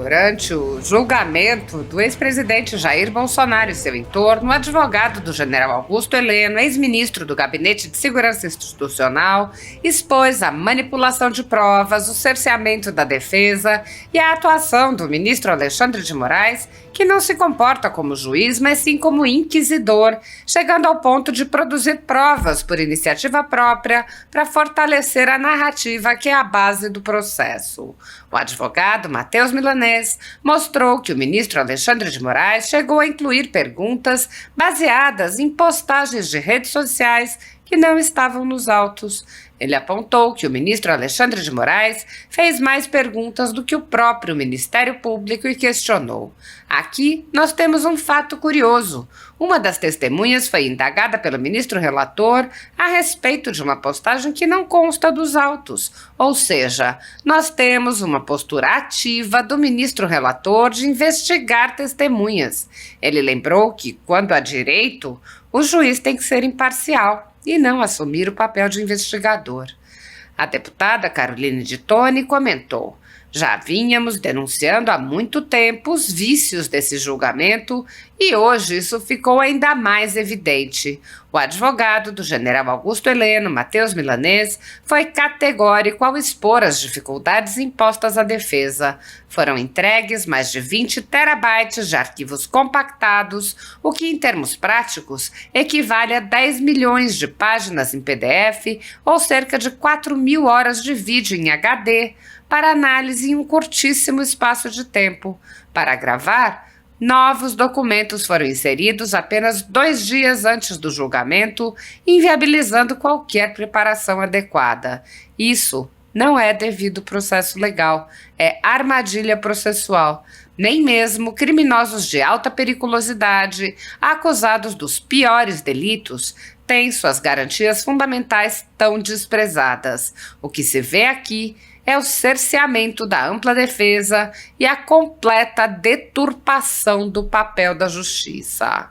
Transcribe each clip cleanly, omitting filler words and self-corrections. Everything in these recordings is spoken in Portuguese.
Durante o julgamento do ex-presidente Jair Bolsonaro e seu entorno, o advogado do general Augusto Heleno, ex-ministro do Gabinete de Segurança Institucional, expôs a manipulação de provas, o cerceamento da defesa e a atuação do ministro Alexandre de Moraes, que não se comporta como juiz, mas sim como inquisidor, chegando ao ponto de produzir provas por iniciativa própria para fortalecer a narrativa que é a base do processo. O advogado Matheus Milanês mostrou que o ministro Alexandre de Moraes chegou a incluir perguntas baseadas em postagens de redes sociais que não estavam nos autos. Ele apontou que o ministro Alexandre de Moraes fez mais perguntas do que o próprio Ministério Público e questionou. Aqui nós temos um fato curioso. Uma das testemunhas foi indagada pelo ministro relator a respeito de uma postagem que não consta dos autos. Ou seja, nós temos uma postura ativa do ministro relator de investigar testemunhas. Ele lembrou que, quando há direito, o juiz tem que ser imparcial e não assumir o papel de investigador. A deputada Caroline de Toni comentou: já vínhamos denunciando há muito tempo os vícios desse julgamento e hoje isso ficou ainda mais evidente. O advogado do general Augusto Heleno, Matheus Milanês, foi categórico ao expor as dificuldades impostas à defesa. Foram entregues mais de 20 terabytes de arquivos compactados, o que em termos práticos equivale a 10 milhões de páginas em PDF ou cerca de 4.000 horas de vídeo em HD, para análise em um curtíssimo espaço de tempo. Para gravar, novos documentos foram inseridos apenas 2 dias antes do julgamento, inviabilizando qualquer preparação adequada. Isso não é devido processo legal, é armadilha processual. Nem mesmo criminosos de alta periculosidade, acusados dos piores delitos, têm suas garantias fundamentais tão desprezadas. O que se vê aqui é o cerceamento da ampla defesa e a completa deturpação do papel da justiça.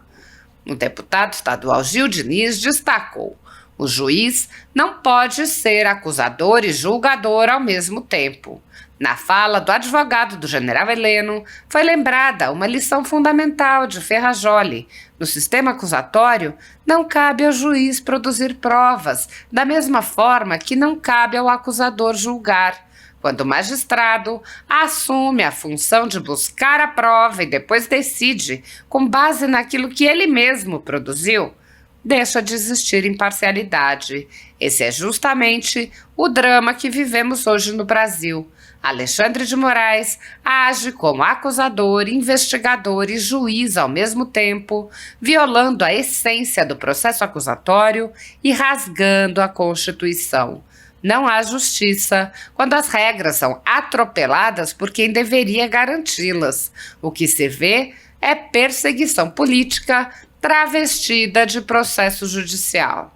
O deputado estadual Gil Diniz destacou: o juiz não pode ser acusador e julgador ao mesmo tempo. Na fala do advogado do general Heleno, foi lembrada uma lição fundamental de Ferrajoli. No sistema acusatório, não cabe ao juiz produzir provas, da mesma forma que não cabe ao acusador julgar. Quando o magistrado assume a função de buscar a prova e depois decide, com base naquilo que ele mesmo produziu, deixa de existir imparcialidade. Esse é justamente o drama que vivemos hoje no Brasil. Alexandre de Moraes age como acusador, investigador e juiz ao mesmo tempo, violando a essência do processo acusatório e rasgando a Constituição. Não há justiça quando as regras são atropeladas por quem deveria garanti-las. O que se vê é perseguição política travestida de processo judicial.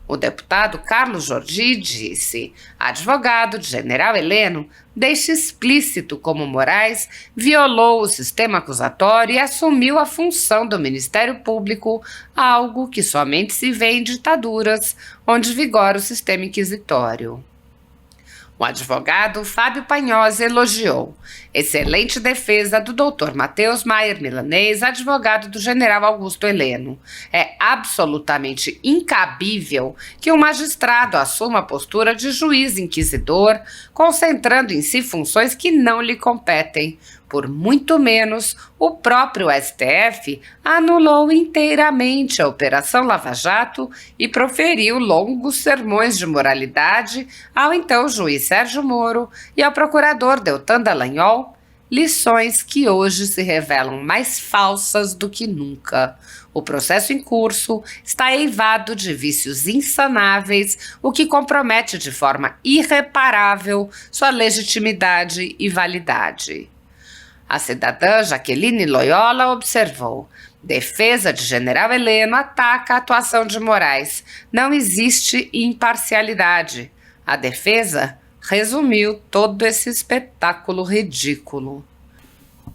O deputado Carlos Jordi disse: advogado de general Heleno deixa explícito como Moraes violou o sistema acusatório e assumiu a função do Ministério Público, algo que somente se vê em ditaduras, onde vigora o sistema inquisitório. O advogado Fábio Panhosa elogiou: excelente defesa do Dr. Matheus Maier Milanês, advogado do general Augusto Heleno. É absolutamente incabível que um magistrado assuma a postura de juiz inquisidor, concentrando em si funções que não lhe competem. Por muito menos, o próprio STF anulou inteiramente a Operação Lava Jato e proferiu longos sermões de moralidade ao então juiz Sérgio Moro e ao procurador Deltan Dallagnol, lições que hoje se revelam mais falsas do que nunca. O processo em curso está eivado de vícios insanáveis, o que compromete de forma irreparável sua legitimidade e validade. A cidadã Jaqueline Loyola observou: defesa de general Heleno ataca a atuação de Moraes. Não existe imparcialidade. A defesa resumiu todo esse espetáculo ridículo.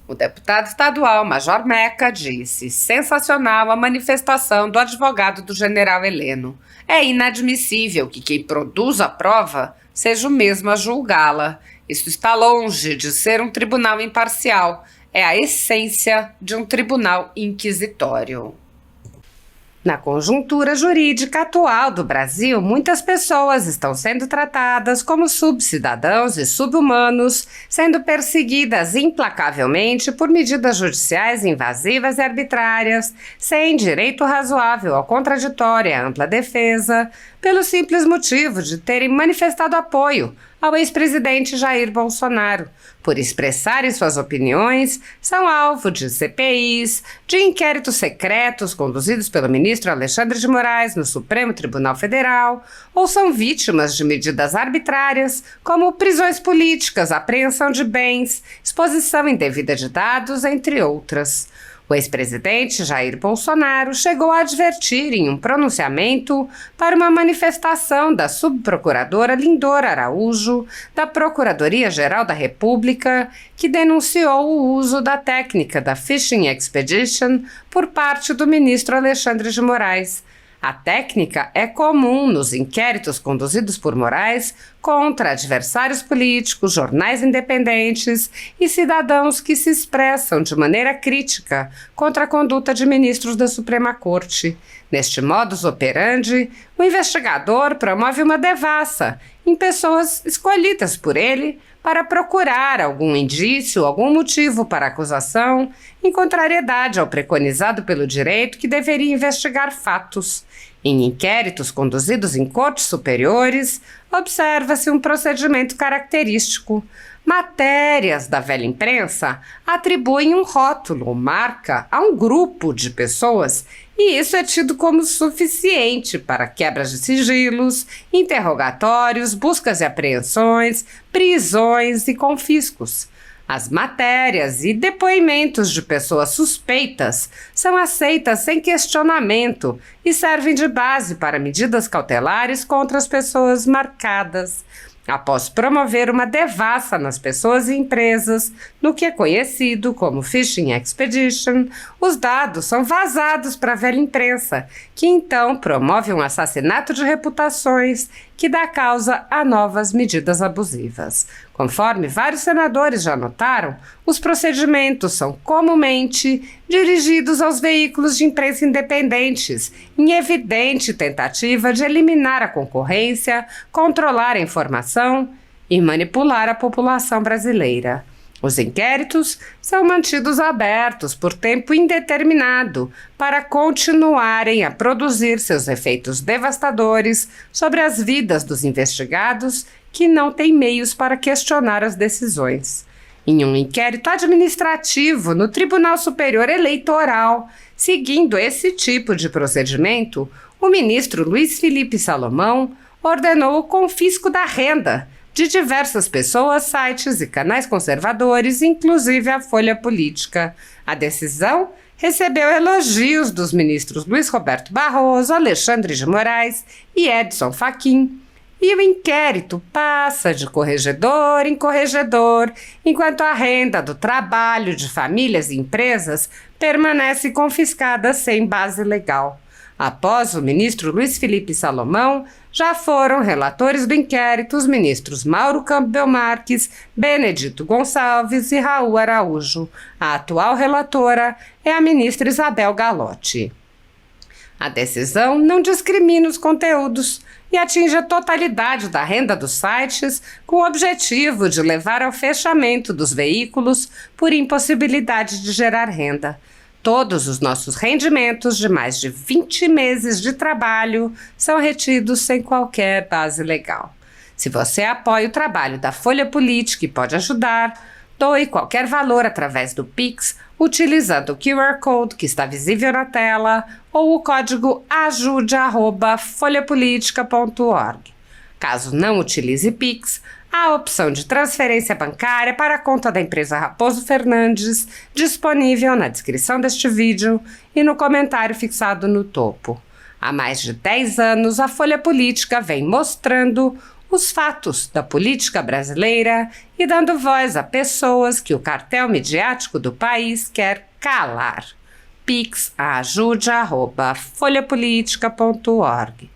O deputado estadual Major Meca disse: sensacional a manifestação do advogado do general Heleno. É inadmissível que quem produz a prova seja o mesmo a julgá-la. Isso está longe de ser um tribunal imparcial. É a essência de um tribunal inquisitório. Na conjuntura jurídica atual do Brasil, muitas pessoas estão sendo tratadas como subcidadãos e subhumanos, sendo perseguidas implacavelmente por medidas judiciais invasivas e arbitrárias, sem direito razoável ao contraditório e à ampla defesa, pelo simples motivo de terem manifestado apoio ao ex-presidente Jair Bolsonaro, por expressarem suas opiniões, são alvo de CPIs, de inquéritos secretos conduzidos pelo ministro Alexandre de Moraes no Supremo Tribunal Federal, ou são vítimas de medidas arbitrárias, como prisões políticas, apreensão de bens, exposição indevida de dados, entre outras. O ex-presidente Jair Bolsonaro chegou a advertir em um pronunciamento para uma manifestação da subprocuradora Lindora Araújo, da Procuradoria-Geral da República, que denunciou o uso da técnica da Fishing Expedition por parte do ministro Alexandre de Moraes. A técnica é comum nos inquéritos conduzidos por Moraes contra adversários políticos, jornais independentes e cidadãos que se expressam de maneira crítica contra a conduta de ministros da Suprema Corte. Neste modus operandi, o investigador promove uma devassa em pessoas escolhidas por ele para procurar algum indício, algum motivo para acusação, em contrariedade ao preconizado pelo direito que deveria investigar fatos. Em inquéritos conduzidos em cortes superiores, observa-se um procedimento característico. Matérias da velha imprensa atribuem um rótulo ou marca a um grupo de pessoas e isso é tido como suficiente para quebras de sigilos, interrogatórios, buscas e apreensões, prisões e confiscos. As matérias e depoimentos de pessoas suspeitas são aceitas sem questionamento e servem de base para medidas cautelares contra as pessoas marcadas. Após promover uma devassa nas pessoas e empresas, no que é conhecido como Fishing Expedition, os dados são vazados para a velha imprensa, que então promove um assassinato de reputações que dá causa a novas medidas abusivas. Conforme vários senadores já notaram, os procedimentos são comumente dirigidos aos veículos de imprensa independentes, em evidente tentativa de eliminar a concorrência, controlar a informação e manipular a população brasileira. Os inquéritos são mantidos abertos por tempo indeterminado para continuarem a produzir seus efeitos devastadores sobre as vidas dos investigados que não têm meios para questionar as decisões. Em um inquérito administrativo no Tribunal Superior Eleitoral, seguindo esse tipo de procedimento, o ministro Luiz Felipe Salomão ordenou o confisco da renda de diversas pessoas, sites e canais conservadores, inclusive a Folha Política. A decisão recebeu elogios dos ministros Luiz Roberto Barroso, Alexandre de Moraes e Edson Fachin. E o inquérito passa de corregedor em corregedor, enquanto a renda do trabalho de famílias e empresas permanece confiscada sem base legal. Após o ministro Luiz Felipe Salomão, já foram relatores do inquérito os ministros Mauro Campbell Marques, Benedito Gonçalves e Raul Araújo. A atual relatora é a ministra Isabel Galotti. A decisão não discrimina os conteúdos e atinge a totalidade da renda dos sites com o objetivo de levar ao fechamento dos veículos por impossibilidade de gerar renda. Todos os nossos rendimentos de mais de 20 meses de trabalho são retidos sem qualquer base legal. Se você apoia o trabalho da Folha Política e pode ajudar, doe qualquer valor através do Pix, utilizando o QR Code que está visível na tela ou o código ajude@folhapolitica.org. Caso não utilize Pix, há a opção de transferência bancária para a conta da empresa Raposo Fernandes, disponível na descrição deste vídeo e no comentário fixado no topo. Há mais de 10 anos, a Folha Política vem mostrando os fatos da política brasileira e dando voz a pessoas que o cartel midiático do país quer calar. Pix ajude@folhapolitica.org.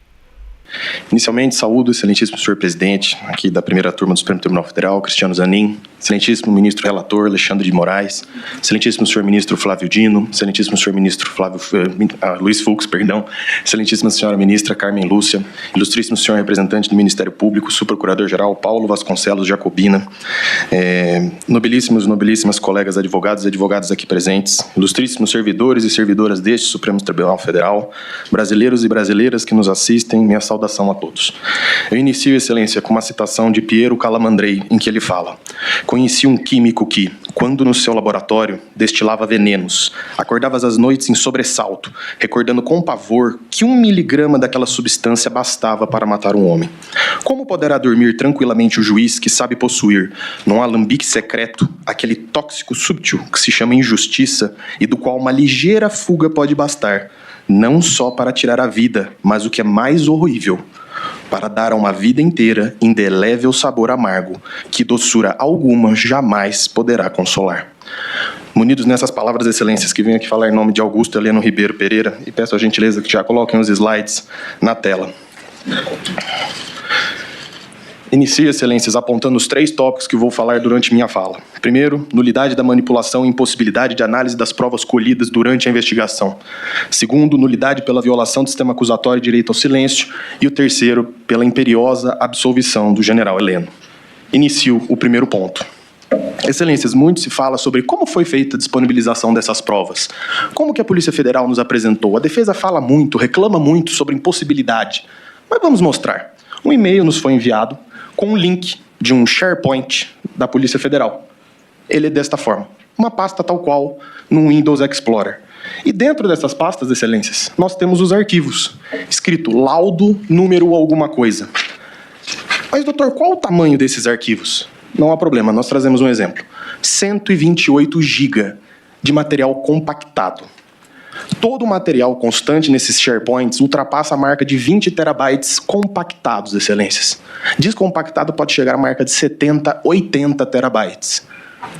Inicialmente, saúdo o excelentíssimo senhor presidente, aqui da primeira turma do Supremo Tribunal Federal, Cristiano Zanin, excelentíssimo ministro relator, Alexandre de Moraes, excelentíssimo senhor ministro Flávio Dino, excelentíssimo senhor ministro Luiz Fux, excelentíssima senhora ministra Carmen Lúcia, ilustríssimo senhor representante do Ministério Público, subprocurador-geral Paulo Vasconcelos Jacobina, nobilíssimas colegas advogados e advogadas aqui presentes, ilustríssimos servidores e servidoras deste Supremo Tribunal Federal, brasileiros e brasileiras que nos assistem, minha saudação a todos. Eu inicio, excelência, com uma citação de Piero Calamandrei, em que ele fala: conheci um químico que, quando no seu laboratório destilava venenos, acordava às noites em sobressalto, recordando com pavor que 1 miligrama daquela substância bastava para matar um homem. Como poderá dormir tranquilamente o juiz que sabe possuir, num alambique secreto, aquele tóxico súbtil que se chama injustiça e do qual uma ligeira fuga pode bastar, não só para tirar a vida, mas o que é mais horrível, para dar a uma vida inteira indelével sabor amargo, que doçura alguma jamais poderá consolar. Munidos nessas palavras, excelências, que venho aqui falar em nome de Augusto Heleno Ribeiro Pereira, e peço a gentileza que já coloquem os slides na tela. Inicio, excelências, apontando os 3 tópicos que vou falar durante minha fala. Primeiro, nulidade da manipulação e impossibilidade de análise das provas colhidas durante a investigação. Segundo, nulidade pela violação do sistema acusatório e direito ao silêncio. E o terceiro, pela imperiosa absolvição do general Heleno. Inicio o primeiro ponto. Excelências, muito se fala sobre como foi feita a disponibilização dessas provas. Como que a Polícia Federal nos apresentou? A defesa fala muito, reclama muito sobre impossibilidade. Mas vamos mostrar. Um e-mail nos foi enviado com um link de um SharePoint da Polícia Federal. Ele é desta forma, uma pasta tal qual no Windows Explorer. E dentro dessas pastas, excelências, nós temos os arquivos, escrito laudo, número alguma coisa. Mas, doutor, qual o tamanho desses arquivos? Não há problema, nós trazemos um exemplo. 128 GB de material compactado. Todo o material constante nesses SharePoints ultrapassa a marca de 20 terabytes compactados, excelências. Descompactado pode chegar à marca de 70, 80 terabytes.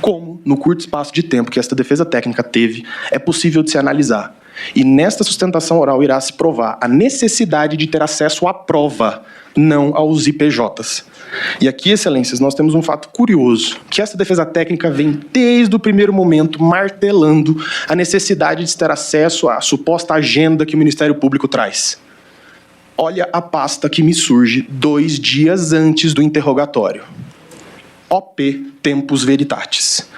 Como, no curto espaço de tempo que esta defesa técnica teve, é possível de se analisar. E nesta sustentação oral irá se provar a necessidade de ter acesso à prova, não aos IPJs. E aqui, excelências, nós temos um fato curioso, que essa defesa técnica vem desde o primeiro momento martelando a necessidade de ter acesso à suposta agenda que o Ministério Público traz. Olha a pasta que me surge 2 dias antes do interrogatório. OP Tempus Veritatis.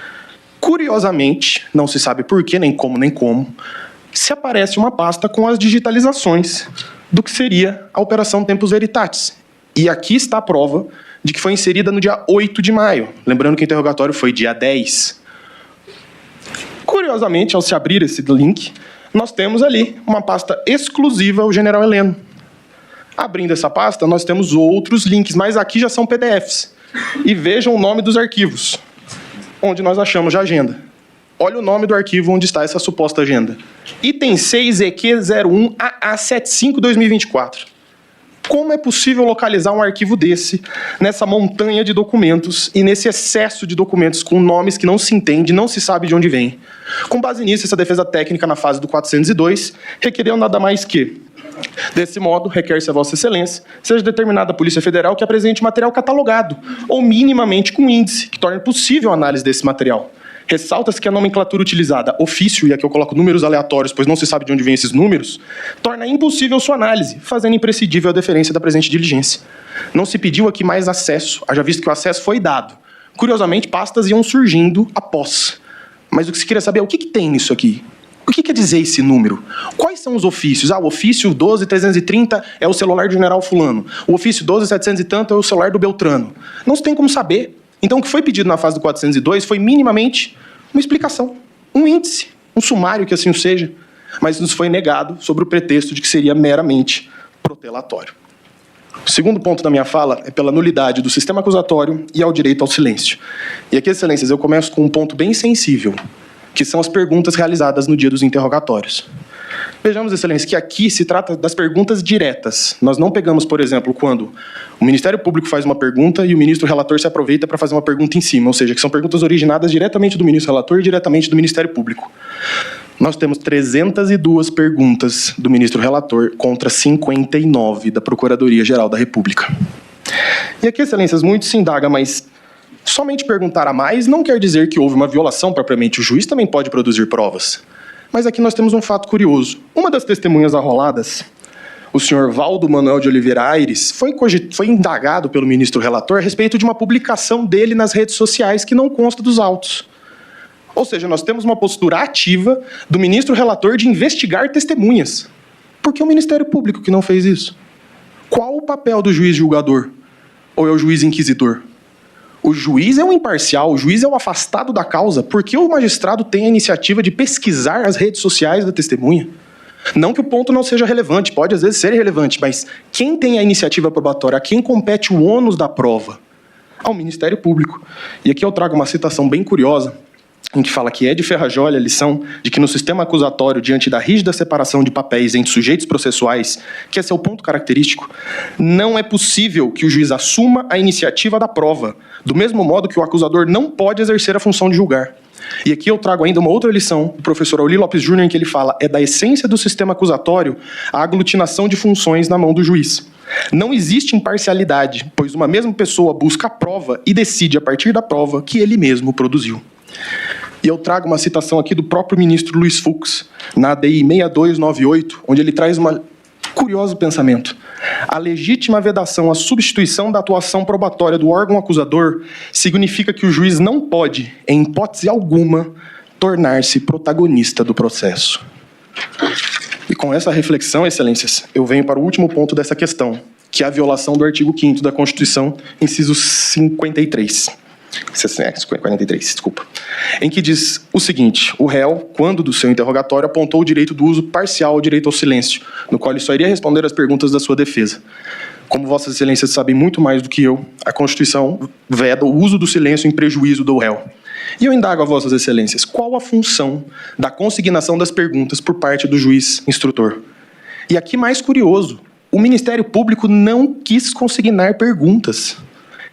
Curiosamente, não se sabe por quê, nem como, se aparece uma pasta com as digitalizações do que seria a Operação Tempus Veritatis. E aqui está a prova de que foi inserida no dia 8 de maio. Lembrando que o interrogatório foi dia 10. Curiosamente, ao se abrir esse link, nós temos ali uma pasta exclusiva ao general Heleno. Abrindo essa pasta, nós temos outros links, mas aqui já são PDFs. E vejam o nome dos arquivos, onde nós achamos a agenda. Olha o nome do arquivo onde está essa suposta agenda. Item 6EQ01AA75-2024. Como é possível localizar um arquivo desse, nessa montanha de documentos e nesse excesso de documentos com nomes que não se entende, não se sabe de onde vem? Com base nisso, essa defesa técnica na fase do 402 requereu nada mais que: desse modo, requer-se a Vossa Excelência seja determinada a Polícia Federal que apresente material catalogado ou minimamente com índice que torne possível a análise desse material. Ressalta-se que a nomenclatura utilizada, ofício, e aqui eu coloco números aleatórios, pois não se sabe de onde vêm esses números, torna impossível sua análise, fazendo imprescindível a deferência da presente diligência. Não se pediu aqui mais acesso, haja visto que o acesso foi dado. Curiosamente, pastas iam surgindo após. Mas o que se queria saber é o que tem nisso aqui? O que quer dizer esse número? Quais são os ofícios? O ofício 12330 é o celular do general fulano. O ofício 12700 e tanto é o celular do Beltrano. Não se tem como saber. Então, o que foi pedido na fase do 402 foi minimamente uma explicação, um índice, um sumário que assim o seja, mas nos foi negado sobre o pretexto de que seria meramente protelatório. O segundo ponto da minha fala é pela nulidade do sistema acusatório e ao direito ao silêncio. E aqui, excelências, eu começo com um ponto bem sensível, que são as perguntas realizadas no dia dos interrogatórios. Vejamos, excelência, que aqui se trata das perguntas diretas. Nós não pegamos, por exemplo, quando o Ministério Público faz uma pergunta e o ministro relator se aproveita para fazer uma pergunta em cima, ou seja, que são perguntas originadas diretamente do ministro relator e diretamente do Ministério Público. Nós temos 302 perguntas do ministro relator contra 59 da Procuradoria-Geral da República. E aqui, excelências, muito se indaga, mas somente perguntar a mais não quer dizer que houve uma violação propriamente. O juiz também pode produzir provas. Mas aqui nós temos um fato curioso. Uma das testemunhas arroladas, o senhor Valdo Manuel de Oliveira Aires, foi indagado pelo ministro relator a respeito de uma publicação dele nas redes sociais que não consta dos autos. Ou seja, nós temos uma postura ativa do ministro relator de investigar testemunhas. Por que o Ministério Público que não fez isso? Qual o papel do juiz julgador? Ou é o juiz inquisidor? O juiz é um imparcial, o juiz é um afastado da causa. Por que o magistrado tem a iniciativa de pesquisar as redes sociais da testemunha? Não que o ponto não seja relevante, pode às vezes ser relevante, mas quem tem a iniciativa probatória, a quem compete o ônus da prova? Ao Ministério Público. E aqui eu trago uma citação bem curiosa, em que fala que é de ferrajolha a lição de que no sistema acusatório, diante da rígida separação de papéis entre sujeitos processuais, que é seu ponto característico, não é possível que o juiz assuma a iniciativa da prova, do mesmo modo que o acusador não pode exercer a função de julgar. E aqui eu trago ainda uma outra lição do professor Auli Lopes Júnior, em que ele fala: é da essência do sistema acusatório a aglutinação de funções na mão do juiz. Não existe imparcialidade, pois uma mesma pessoa busca a prova e decide a partir da prova que ele mesmo produziu. E eu trago uma citação aqui do próprio ministro Luiz Fux, na ADI 6298, onde ele traz um curioso pensamento. A legítima vedação à substituição da atuação probatória do órgão acusador significa que o juiz não pode, em hipótese alguma, tornar-se protagonista do processo. E com essa reflexão, excelências, eu venho para o último ponto dessa questão, que é a violação do artigo 5º da Constituição, inciso 43, em que diz o seguinte: o réu, quando do seu interrogatório, apontou o direito do uso parcial ao direito ao silêncio, no qual ele só iria responder às perguntas da sua defesa. Como vossas excelências sabem muito mais do que eu, a Constituição veda o uso do silêncio em prejuízo do réu. E eu indago a vossas excelências, qual a função da consignação das perguntas por parte do juiz instrutor? E aqui mais curioso, o Ministério Público não quis consignar perguntas.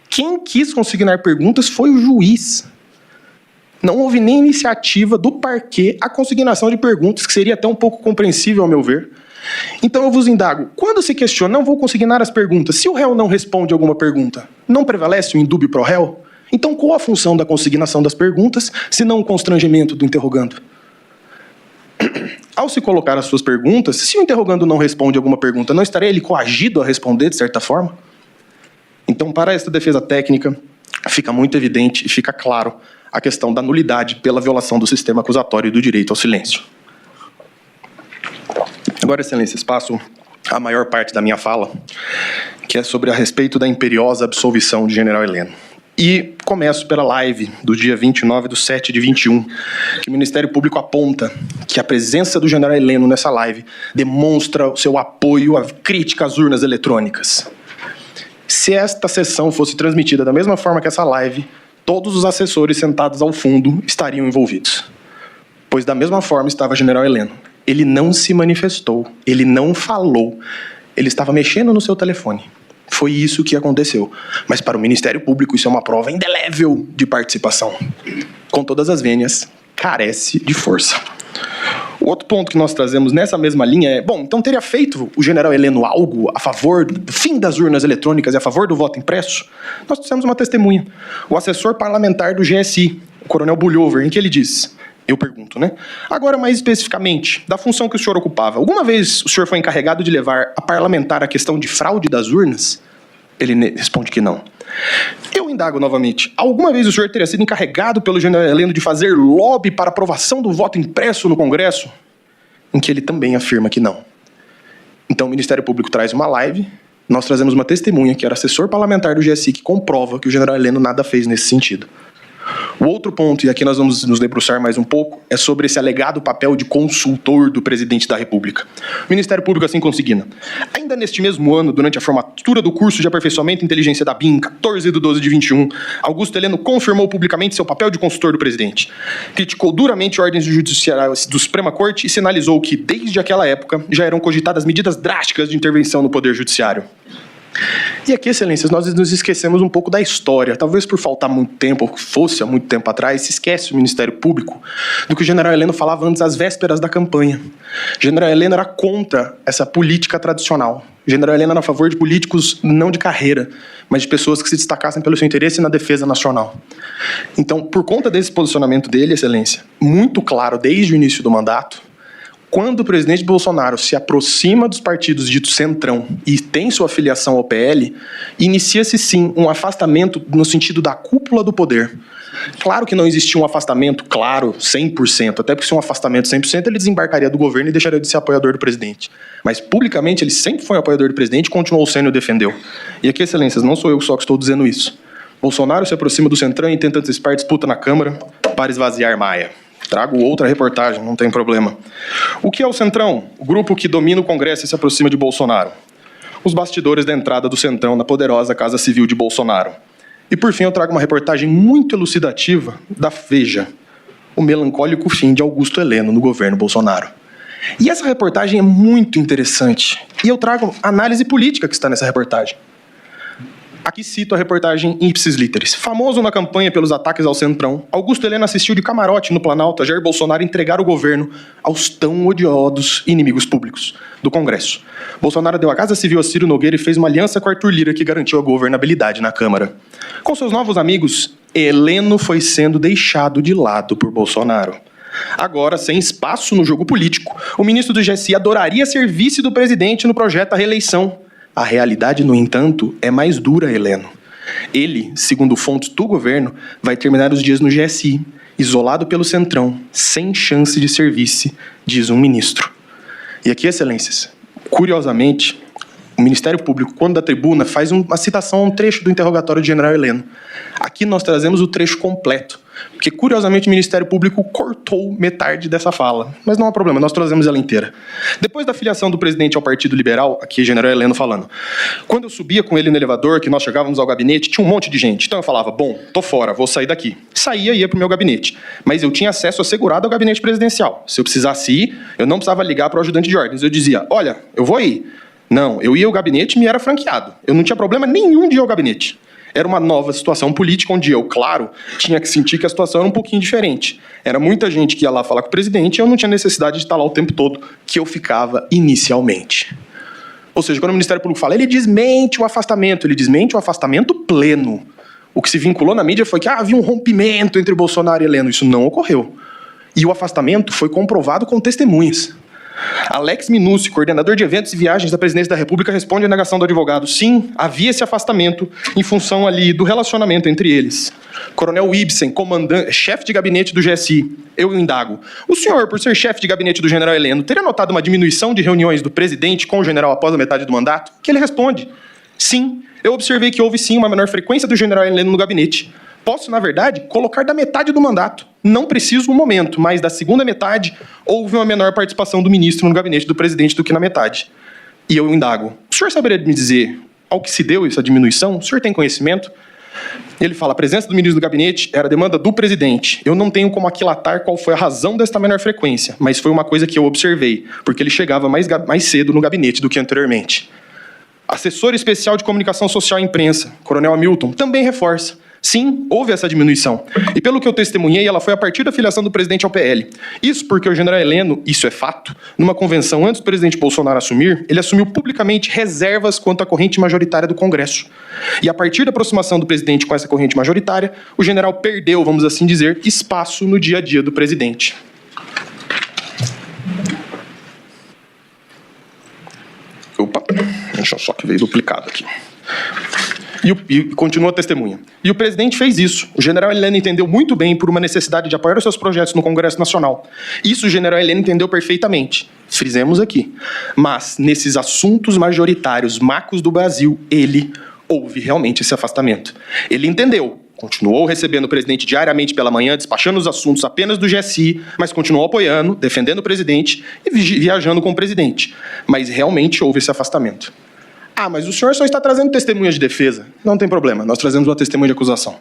Quem quis consignar perguntas foi o juiz. Não houve nem iniciativa do parquê a consignação de perguntas, que seria até um pouco compreensível, ao meu ver. Então eu vos indago, quando se questiona, não vou consignar as perguntas, se o réu não responde alguma pergunta, não prevalece o indúbio pro réu? Então qual a função da consignação das perguntas, se não o constrangimento do interrogando? Ao se colocar as suas perguntas, se o interrogando não responde alguma pergunta, não estaria ele coagido a responder, de certa forma? Então, para esta defesa técnica, fica muito evidente e fica claro a questão da nulidade pela violação do sistema acusatório e do direito ao silêncio. Agora, excelências, passo a maior parte da minha fala, que é sobre a respeito da imperiosa absolvição de General Heleno. E começo pela live do dia 29/7/21, que o Ministério Público aponta que a presença do General Heleno nessa live demonstra o seu apoio à crítica às urnas eletrônicas. Se esta sessão fosse transmitida da mesma forma que essa live, todos os assessores sentados ao fundo estariam envolvidos. Pois da mesma forma estava General Heleno. Ele não se manifestou, ele não falou, ele estava mexendo no seu telefone. Foi isso que aconteceu. Mas para o Ministério Público isso é uma prova indelével de participação. Com todas as vênias, carece de força. O outro ponto que nós trazemos nessa mesma linha é, bom, então teria feito o General Heleno algo a favor do fim das urnas eletrônicas e a favor do voto impresso? Nós trouxemos uma testemunha, o assessor parlamentar do GSI, o coronel Bulhover, em que ele diz, eu pergunto, né? Agora, mais especificamente, da função que o senhor ocupava, alguma vez o senhor foi encarregado de levar a parlamentar a questão de fraude das urnas? Ele responde que não. Eu indago novamente, alguma vez o senhor teria sido encarregado pelo General Heleno de fazer lobby para aprovação do voto impresso no Congresso? Em que ele também afirma que não. Então o Ministério Público traz uma live, nós trazemos uma testemunha, que era assessor parlamentar do GSI, que comprova que o General Heleno nada fez nesse sentido. O outro ponto, e aqui nós vamos nos debruçar mais um pouco, é sobre esse alegado papel de consultor do presidente da República. O Ministério Público assim consigna. Ainda neste mesmo ano, durante a formatura do curso de aperfeiçoamento em inteligência da BIM, 14/12/21, Augusto Heleno confirmou publicamente seu papel de consultor do presidente. Criticou duramente ordens judiciais do Suprema Corte e sinalizou que, desde aquela época, já eram cogitadas medidas drásticas de intervenção no Poder Judiciário. E aqui, excelências, nós nos esquecemos um pouco da história. Talvez por faltar muito tempo, ou fosse há muito tempo atrás, se esquece o Ministério Público do que o general Heleno falava antes, às vésperas da campanha. O general Heleno era contra essa política tradicional. O general Heleno era a favor de políticos não de carreira, mas de pessoas que se destacassem pelo seu interesse na defesa nacional. Então, por conta desse posicionamento dele, excelência, muito claro desde o início do mandato, quando o presidente Bolsonaro se aproxima dos partidos ditos centrão e tem sua filiação ao PL, inicia-se sim um afastamento no sentido da cúpula do poder. Claro que não existia um afastamento, claro, 100%, até porque se um afastamento 100%, ele desembarcaria do governo e deixaria de ser apoiador do presidente. Mas publicamente ele sempre foi apoiador do presidente e continuou sendo e o defendeu. E aqui, excelências, não sou eu só que estou dizendo isso. Bolsonaro se aproxima do centrão e tenta antecipar disputa na Câmara para esvaziar Maia. Trago outra reportagem, não tem problema. O que é o Centrão? O grupo que domina o Congresso e se aproxima de Bolsonaro. Os bastidores da entrada do Centrão na poderosa Casa Civil de Bolsonaro. E por fim eu trago uma reportagem muito elucidativa da Veja, o melancólico fim de Augusto Heleno no governo Bolsonaro. E essa reportagem é muito interessante. E eu trago a análise política que está nessa reportagem. Aqui cito a reportagem Ipsis Literis. Famoso na campanha pelos ataques ao Centrão, Augusto Heleno assistiu de camarote no Planalto a Jair Bolsonaro entregar o governo aos tão odiosos inimigos públicos do Congresso. Bolsonaro deu a Casa Civil a Ciro Nogueira e fez uma aliança com Arthur Lira que garantiu a governabilidade na Câmara. Com seus novos amigos, Heleno foi sendo deixado de lado por Bolsonaro. Agora, sem espaço no jogo político, o ministro do GSI adoraria ser vice do presidente no projeto à reeleição. A realidade, no entanto, é mais dura, Heleno. Ele, segundo fontes do governo, vai terminar os dias no GSI, isolado pelo Centrão, sem chance de ser vice, diz um ministro. E aqui, excelências, curiosamente, o Ministério Público, quando da tribuna, faz uma citação a um trecho do interrogatório do general Heleno. Aqui nós trazemos o trecho completo, porque, curiosamente, o Ministério Público cortou metade dessa fala. Mas não há problema, nós trazemos ela inteira. Depois da filiação do presidente ao Partido Liberal, aqui, general Heleno falando, quando eu subia com ele no elevador, que nós chegávamos ao gabinete, tinha um monte de gente. Então eu falava, bom, tô fora, vou sair daqui. Saía e ia pro meu gabinete. Mas eu tinha acesso assegurado ao gabinete presidencial. Se eu precisasse ir, eu não precisava ligar para o ajudante de ordens. Eu dizia, olha, eu vou ir. Não, eu ia ao gabinete e me era franqueado. Eu não tinha problema nenhum de ir ao gabinete. Era uma nova situação política, onde eu, claro, tinha que sentir que a situação era um pouquinho diferente. Era muita gente que ia lá falar com o presidente e eu não tinha necessidade de estar lá o tempo todo que eu ficava inicialmente. Ou seja, quando o Ministério Público fala, ele desmente o afastamento pleno. O que se vinculou na mídia foi que havia um rompimento entre Bolsonaro e Heleno. Isso não ocorreu. E o afastamento foi comprovado com testemunhas. Alex Minucci, coordenador de eventos e viagens da Presidência da República, responde à negação do advogado. Sim, havia esse afastamento em função ali do relacionamento entre eles. Coronel Ibsen, chefe de gabinete do GSI, eu indago. O senhor, por ser chefe de gabinete do general Heleno, teria notado uma diminuição de reuniões do presidente com o general após a metade do mandato? Que ele responde. Sim, eu observei que houve sim uma menor frequência do general Heleno no gabinete. Posso, na verdade, colocar da metade do mandato. Não preciso no momento, mas da segunda metade houve uma menor participação do ministro no gabinete do presidente do que na metade. E eu indago, o senhor saberia me dizer ao que se deu essa diminuição? O senhor tem conhecimento? Ele fala, a presença do ministro do gabinete era demanda do presidente. Eu não tenho como aquilatar qual foi a razão desta menor frequência, mas foi uma coisa que eu observei, porque ele chegava mais cedo no gabinete do que anteriormente. Assessor especial de comunicação social e imprensa, Coronel Hamilton, também reforça. Sim, houve essa diminuição. E pelo que eu testemunhei, ela foi a partir da filiação do presidente ao PL. Isso porque o general Heleno, isso é fato, numa convenção antes do presidente Bolsonaro assumir, ele assumiu publicamente reservas quanto à corrente majoritária do Congresso. E a partir da aproximação do presidente com essa corrente majoritária, o general perdeu, vamos assim dizer, espaço no dia a dia do presidente. Opa, deixa eu só que veio duplicado aqui. E continua a testemunha. E o presidente fez isso. O general Heleno entendeu muito bem por uma necessidade de apoiar os seus projetos no Congresso Nacional. Isso o general Heleno entendeu perfeitamente. Frisemos aqui. Mas, nesses assuntos majoritários, macros do Brasil, houve realmente esse afastamento. Ele entendeu. Continuou recebendo o presidente diariamente pela manhã, despachando os assuntos apenas do GSI, mas continuou apoiando, defendendo o presidente e viajando com o presidente. Mas realmente houve esse afastamento. Ah, mas o senhor só está trazendo testemunhas de defesa. Não tem problema, nós trazemos uma testemunha de acusação.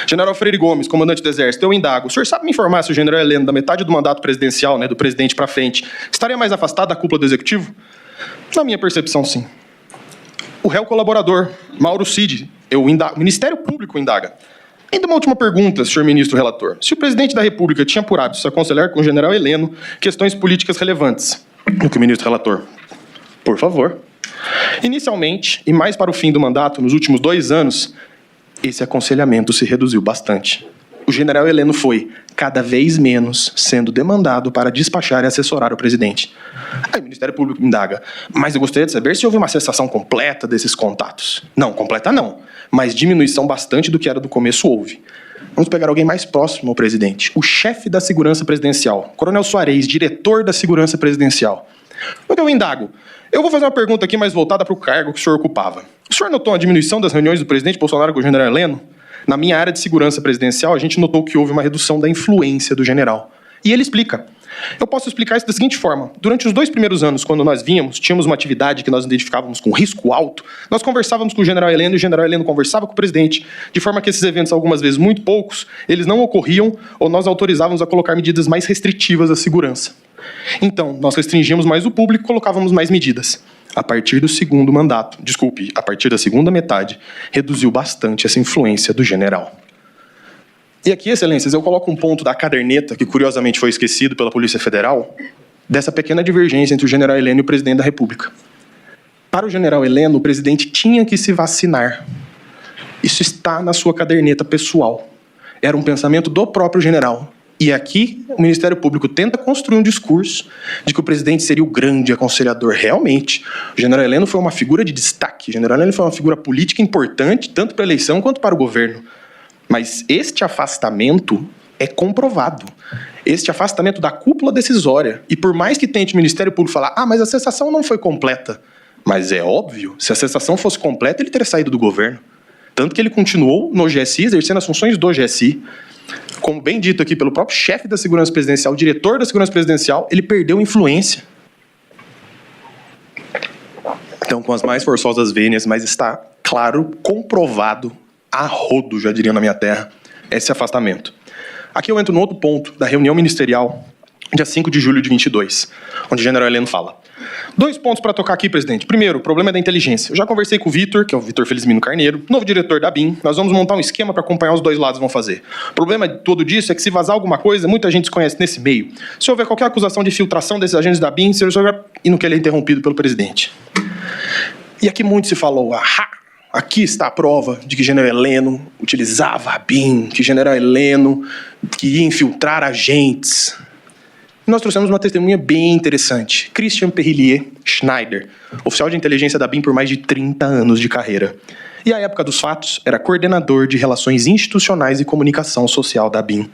General Freire Gomes, comandante do Exército, eu indago. O senhor sabe me informar se o general Heleno, da metade do mandato presidencial, do presidente para frente, estaria mais afastado da cúpula do Executivo? Na minha percepção, sim. O réu colaborador, Mauro Cid, o Ministério Público indaga. Ainda uma última pergunta, senhor ministro relator. Se o presidente da República tinha apurado se aconselhar com o general Heleno questões políticas relevantes, no que o ministro relator, por favor. Inicialmente, e mais para o fim do mandato, nos últimos 2 anos, esse aconselhamento se reduziu bastante. O general Heleno foi, cada vez menos, sendo demandado para despachar e assessorar o presidente. Aí o Ministério Público indaga, mas eu gostaria de saber se houve uma cessação completa desses contatos. Não, completa não, mas diminuição bastante do que era do começo houve. Vamos pegar alguém mais próximo ao presidente, o chefe da segurança presidencial, Coronel Soares, diretor da segurança presidencial. Então eu indago, eu vou fazer uma pergunta aqui mais voltada para o cargo que o senhor ocupava. O senhor notou a diminuição das reuniões do presidente Bolsonaro com o general Heleno? Na minha área de segurança presidencial, a gente notou que houve uma redução da influência do general. E ele explica. Eu posso explicar isso da seguinte forma. Durante os 2 primeiros anos, quando nós vínhamos, tínhamos uma atividade que nós identificávamos com risco alto, nós conversávamos com o general Heleno e o general Heleno conversava com o presidente, de forma que esses eventos, algumas vezes muito poucos, eles não ocorriam ou nós autorizávamos a colocar medidas mais restritivas à segurança. Então, nós restringíamos mais o público e colocávamos mais medidas. A partir do segundo mandato, a partir da segunda metade, reduziu bastante essa influência do general. E aqui, excelências, eu coloco um ponto da caderneta, que curiosamente foi esquecido pela Polícia Federal, dessa pequena divergência entre o general Heleno e o presidente da República. Para o general Heleno, o presidente tinha que se vacinar. Isso está na sua caderneta pessoal. Era um pensamento do próprio general. E aqui, o Ministério Público tenta construir um discurso de que o presidente seria o grande aconselhador. Realmente, o general Heleno foi uma figura de destaque. O general Heleno foi uma figura política importante, tanto para a eleição quanto para o governo. Mas este afastamento é comprovado. Este afastamento da cúpula decisória. E por mais que tente o Ministério Público falar, mas a cessação não foi completa. Mas é óbvio, se a cessação fosse completa, ele teria saído do governo. Tanto que ele continuou no GSI, exercendo as funções do GSI. Como bem dito aqui pelo próprio chefe da segurança presidencial, o diretor da segurança presidencial, ele perdeu influência. Então, com as mais forçosas vênias, mas está claro, comprovado, a rodo, já diria na minha terra, esse afastamento. Aqui eu entro no outro ponto da reunião ministerial, dia 5 de julho de 22, onde o general Heleno fala. 2 pontos para tocar aqui, presidente. Primeiro, o problema é da inteligência. Eu já conversei com o Vitor, que é o Vitor Felizmino Carneiro, novo diretor da BIM. Nós vamos montar um esquema para acompanhar os 2 lados vão fazer. O problema de tudo disso é que se vazar alguma coisa, muita gente se conhece nesse meio. Se houver qualquer acusação de filtração desses agentes da BIM, e não que ele é interrompido pelo presidente. E aqui muito se falou, aqui está a prova de que general Heleno utilizava a BIM, que general Heleno que ia infiltrar agentes. Nós trouxemos uma testemunha bem interessante. Christian Perrillier Schneider, oficial de inteligência da BIM por mais de 30 anos de carreira. E à época dos fatos, era coordenador de relações institucionais e comunicação social da BIM.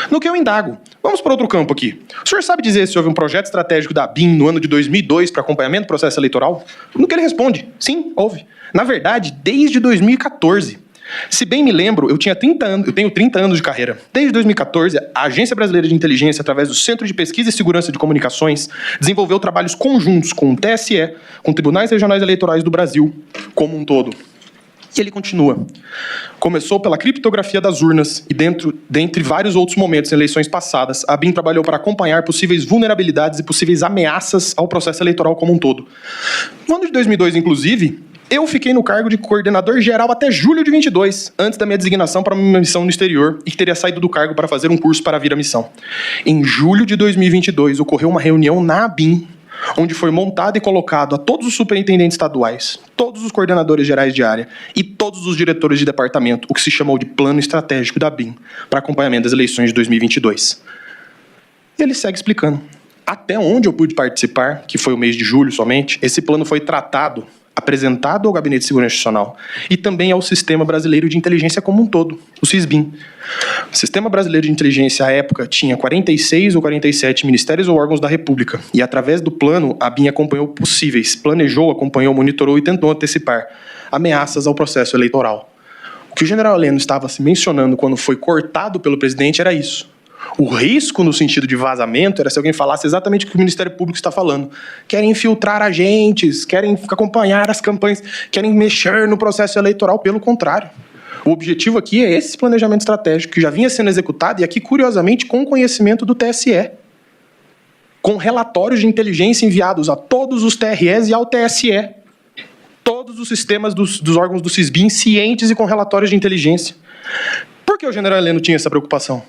No que eu indago, vamos para outro campo aqui. O senhor sabe dizer se houve um projeto estratégico da BIM no ano de 2002 para acompanhamento do processo eleitoral? No que ele responde, sim, houve. Na verdade, desde 2014. Se bem me lembro, eu tenho 30 anos de carreira. Desde 2014, a Agência Brasileira de Inteligência, através do Centro de Pesquisa e Segurança de Comunicações, desenvolveu trabalhos conjuntos com o TSE, com tribunais regionais eleitorais do Brasil como um todo. E ele continua. Começou pela criptografia das urnas e dentre vários outros momentos em eleições passadas, a BIM trabalhou para acompanhar possíveis vulnerabilidades e possíveis ameaças ao processo eleitoral como um todo. No ano de 2002, inclusive, eu fiquei no cargo de coordenador geral até julho de 22, antes da minha designação para uma missão no exterior, e que teria saído do cargo para fazer um curso para vir à missão. Em julho de 2022, ocorreu uma reunião na ABIM, onde foi montado e colocado a todos os superintendentes estaduais, todos os coordenadores gerais de área e todos os diretores de departamento, o que se chamou de Plano Estratégico da BIM, para acompanhamento das eleições de 2022. E ele segue explicando. Até onde eu pude participar, que foi o mês de julho somente, esse plano foi apresentado ao Gabinete de Segurança Institucional e também ao Sistema Brasileiro de Inteligência como um todo, o SISBIM. O Sistema Brasileiro de Inteligência, à época, tinha 46 ou 47 ministérios ou órgãos da República, e através do plano, a BIM acompanhou possíveis, planejou, acompanhou, monitorou e tentou antecipar ameaças ao processo eleitoral. O que o general Heleno estava se mencionando quando foi cortado pelo presidente era isso. O risco no sentido de vazamento era se alguém falasse exatamente o que o Ministério Público está falando. Querem infiltrar agentes, querem acompanhar as campanhas, querem mexer no processo eleitoral. Pelo contrário. O objetivo aqui é esse planejamento estratégico que já vinha sendo executado e aqui, curiosamente, com conhecimento do TSE. Com relatórios de inteligência enviados a todos os TREs e ao TSE. todos os sistemas dos órgãos do CISBIN cientes e com relatórios de inteligência. Por que o general Heleno tinha essa preocupação?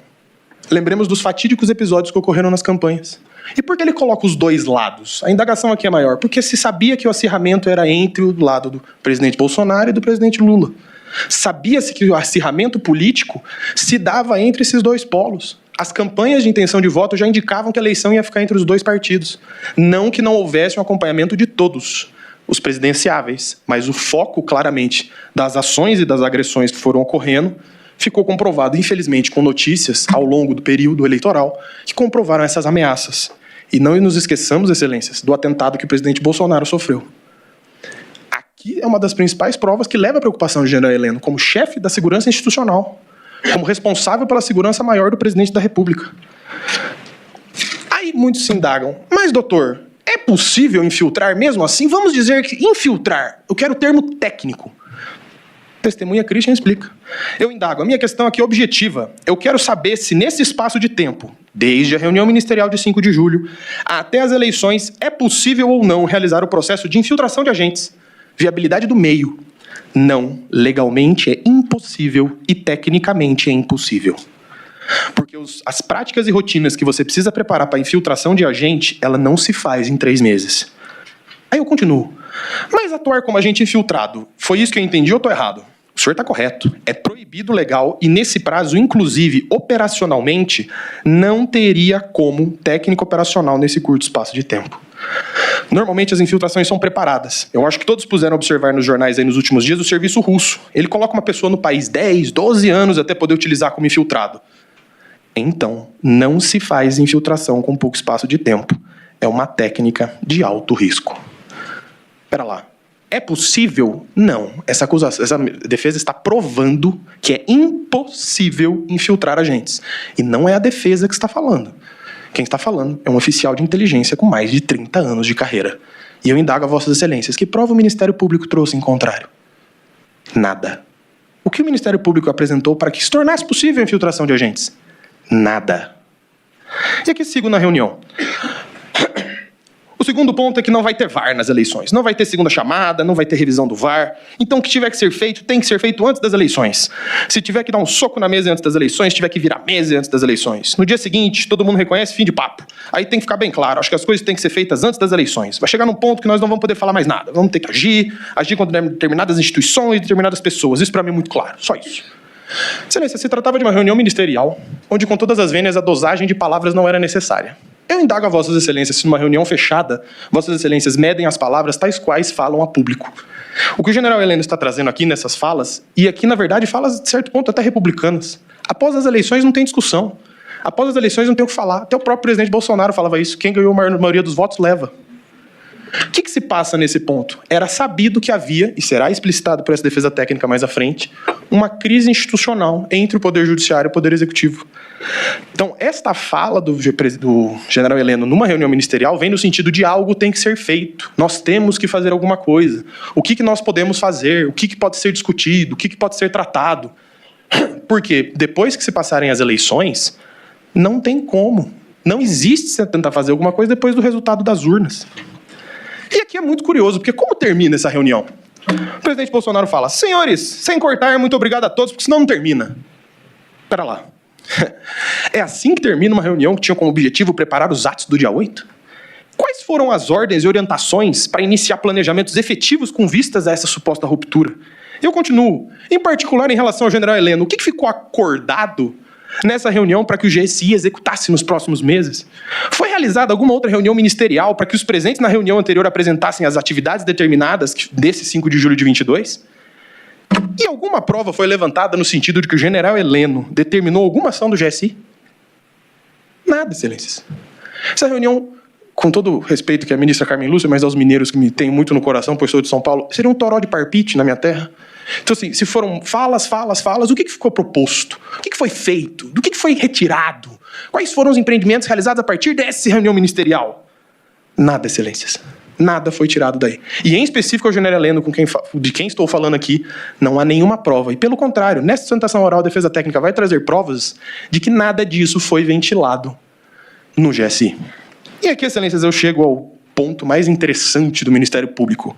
Lembremos dos fatídicos episódios que ocorreram nas campanhas. E por que ele coloca os dois lados? A indagação aqui é maior. Porque se sabia que o acirramento era entre o lado do presidente Bolsonaro e do presidente Lula. Sabia-se que o acirramento político se dava entre esses dois polos. As campanhas de intenção de voto já indicavam que a eleição ia ficar entre os dois partidos. Não que não houvesse um acompanhamento de todos os presidenciáveis, mas o foco, claramente, das ações e das agressões que foram ocorrendo ficou comprovado, infelizmente, com notícias ao longo do período eleitoral que comprovaram essas ameaças. E não nos esqueçamos, excelências, do atentado que o presidente Bolsonaro sofreu. Aqui é uma das principais provas que leva à preocupação do general Heleno como chefe da segurança institucional, como responsável pela segurança maior do presidente da República. Aí muitos se indagam, mas doutor, é possível infiltrar mesmo assim? Vamos dizer que infiltrar, eu quero o termo técnico. Testemunha Christian explica. Eu indago, a minha questão aqui é objetiva. Eu quero saber se nesse espaço de tempo, desde a reunião ministerial de 5 de julho até as eleições, é possível ou não realizar o processo de infiltração de agentes. Viabilidade do meio. Não, legalmente é impossível e tecnicamente é impossível. Porque as práticas e rotinas que você precisa preparar para a infiltração de agente, ela não se faz em 3 meses. Aí eu continuo. Mas atuar como agente infiltrado, foi isso que eu entendi ou estou errado? O senhor está correto. É proibido legal e nesse prazo, inclusive operacionalmente, não teria como técnico operacional nesse curto espaço de tempo. Normalmente as infiltrações são preparadas. Eu acho que todos puderam observar nos jornais aí nos últimos dias o serviço russo. Ele coloca uma pessoa no país 10, 12 anos até poder utilizar como infiltrado. Então, não se faz infiltração com pouco espaço de tempo. É uma técnica de alto risco. Espera lá. É possível? Não. Essa defesa está provando que é impossível infiltrar agentes. E não é a defesa que está falando. Quem está falando é um oficial de inteligência com mais de 30 anos de carreira. E eu indago a vossas excelências, que prova o Ministério Público trouxe em contrário? Nada. O que o Ministério Público apresentou para que se tornasse possível a infiltração de agentes? Nada. E aqui sigo na reunião. O segundo ponto é que não vai ter VAR nas eleições. Não vai ter segunda chamada, não vai ter revisão do VAR. Então o que tiver que ser feito, tem que ser feito antes das eleições. Se tiver que dar um soco na mesa antes das eleições, se tiver que virar mesa antes das eleições. No dia seguinte, todo mundo reconhece, fim de papo. Aí tem que ficar bem claro, acho que as coisas têm que ser feitas antes das eleições. Vai chegar num ponto que nós não vamos poder falar mais nada. Vamos ter que agir contra determinadas instituições e determinadas pessoas. Isso para mim é muito claro, só isso. Excelência, se tratava de uma reunião ministerial, onde com todas as vênias a dosagem de palavras não era necessária. Eu indago a vossas excelências se numa reunião fechada, vossas excelências medem as palavras tais quais falam a público. O que o general Heleno está trazendo aqui nessas falas, e aqui na verdade falas de certo ponto até republicanas, após as eleições não tem discussão. Após as eleições não tem o que falar. Até o próprio presidente Bolsonaro falava isso. Quem ganhou a maioria dos votos leva. O que se passa nesse ponto? Era sabido que havia, e será explicitado por essa defesa técnica mais à frente, uma crise institucional entre o Poder Judiciário e o Poder Executivo. Então, esta fala do general Heleno numa reunião ministerial vem no sentido de algo tem que ser feito. Nós temos que fazer alguma coisa. O que nós podemos fazer? O que pode ser discutido? O que pode ser tratado? Porque depois que se passarem as eleições, não tem como. Não existe você tentar fazer alguma coisa depois do resultado das urnas. E aqui é muito curioso, porque como termina essa reunião? O presidente Bolsonaro fala, senhores, sem cortar, muito obrigado a todos, porque senão não termina. Espera lá. É assim que termina uma reunião que tinha como objetivo preparar os atos do dia 8? Quais foram as ordens e orientações para iniciar planejamentos efetivos com vistas a essa suposta ruptura? Eu continuo. Em particular, em relação ao general Heleno, o que ficou acordado nessa reunião para que o GSI executasse nos próximos meses? Foi realizada alguma outra reunião ministerial para que os presentes na reunião anterior apresentassem as atividades determinadas desse 5 de julho de 22? E alguma prova foi levantada no sentido de que o general Heleno determinou alguma ação do GSI? Nada, excelências. Essa reunião, com todo o respeito que a ministra Carmen Lúcia, mas aos mineiros que me têm muito no coração, pois sou de São Paulo, seria um toró de parpite na minha terra. Então, assim, se foram falas, o que ficou proposto? O que foi feito? Do que foi retirado? Quais foram os empreendimentos realizados a partir dessa reunião ministerial? Nada, excelências. Nada foi tirado daí. E em específico, o general Heleno, de quem estou falando aqui, não há nenhuma prova. E pelo contrário, nessa sustentação oral, a defesa técnica vai trazer provas de que nada disso foi ventilado no GSI. E aqui, excelências, eu chego ao ponto mais interessante do Ministério Público.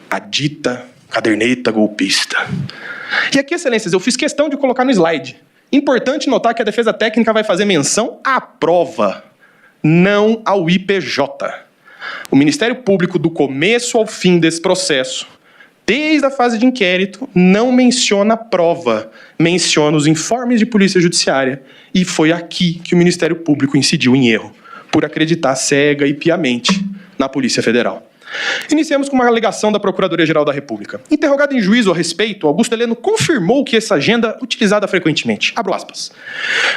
A dita caderneta golpista. E aqui, excelências, eu fiz questão de colocar no slide. Importante notar que a defesa técnica vai fazer menção à prova, não ao IPJ. O Ministério Público, do começo ao fim desse processo, desde a fase de inquérito, não menciona a prova, menciona os informes de polícia judiciária. E foi aqui que o Ministério Público incidiu em erro, por acreditar cega e piamente na Polícia Federal. Iniciamos com uma alegação da Procuradoria-Geral da República. Interrogado em juízo a respeito, Augusto Heleno confirmou que essa agenda utilizada frequentemente. Abro aspas.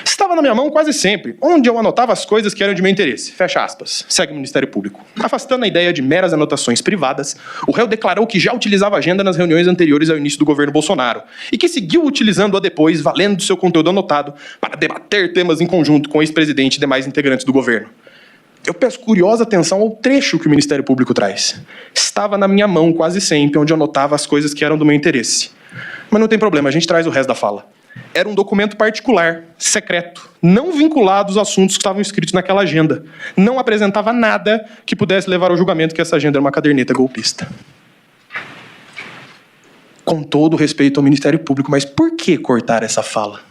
Estava na minha mão quase sempre, onde eu anotava as coisas que eram de meu interesse. Fecha aspas. Segue o Ministério Público. Afastando a ideia de meras anotações privadas, o réu declarou que já utilizava a agenda nas reuniões anteriores ao início do governo Bolsonaro e que seguiu utilizando-a depois, valendo do seu conteúdo anotado, para debater temas em conjunto com o ex-presidente e demais integrantes do governo. Eu peço curiosa atenção ao trecho que o Ministério Público traz. Estava na minha mão quase sempre, onde eu anotava as coisas que eram do meu interesse. Mas não tem problema, a gente traz o resto da fala. Era um documento particular, secreto, não vinculado aos assuntos que estavam escritos naquela agenda. Não apresentava nada que pudesse levar ao julgamento que essa agenda era uma caderneta golpista. Com todo o respeito ao Ministério Público, mas por que cortar essa fala?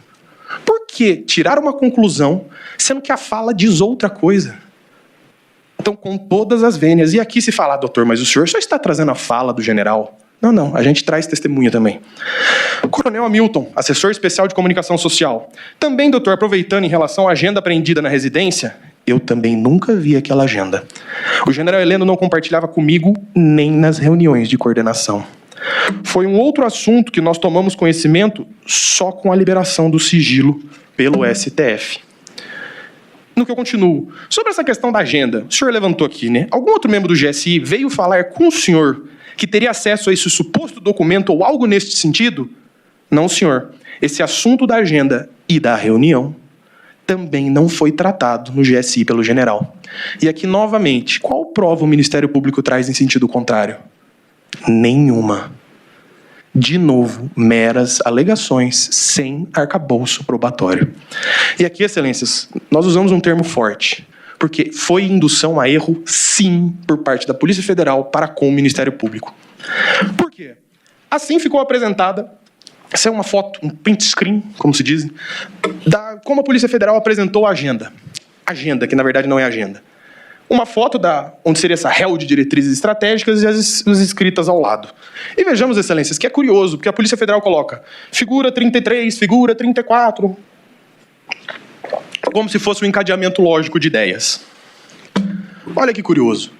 Por que tirar uma conclusão, sendo que a fala diz outra coisa? Então, com todas as vênias. E aqui se fala, doutor, mas o senhor só está trazendo a fala do general? Não, a gente traz testemunha também. Coronel Hamilton, assessor especial de comunicação social. Também, doutor, aproveitando em relação à agenda apreendida na residência, eu também nunca vi aquela agenda. O general Heleno não compartilhava comigo nem nas reuniões de coordenação. Foi um outro assunto que nós tomamos conhecimento só com a liberação do sigilo pelo STF. No que eu continuo. Sobre essa questão da agenda, o senhor levantou aqui, né? Algum outro membro do GSI veio falar com o senhor que teria acesso a esse suposto documento ou algo neste sentido? Não, senhor. Esse assunto da agenda e da reunião também não foi tratado no GSI pelo general. E aqui, novamente, qual prova o Ministério Público traz em sentido contrário? Nenhuma. De novo, meras alegações sem arcabouço probatório. E aqui, excelências, nós usamos um termo forte, porque foi indução a erro, sim, por parte da Polícia Federal para com o Ministério Público. Por quê? Assim ficou apresentada, essa é uma foto, um print screen, como se diz, da como a Polícia Federal apresentou a agenda. Agenda, que na verdade não é agenda. Uma foto onde seria essa réu de diretrizes estratégicas e as escritas ao lado. E vejamos, excelências, que é curioso, porque a Polícia Federal coloca figura 33, figura 34, como se fosse um encadeamento lógico de ideias. Olha que curioso.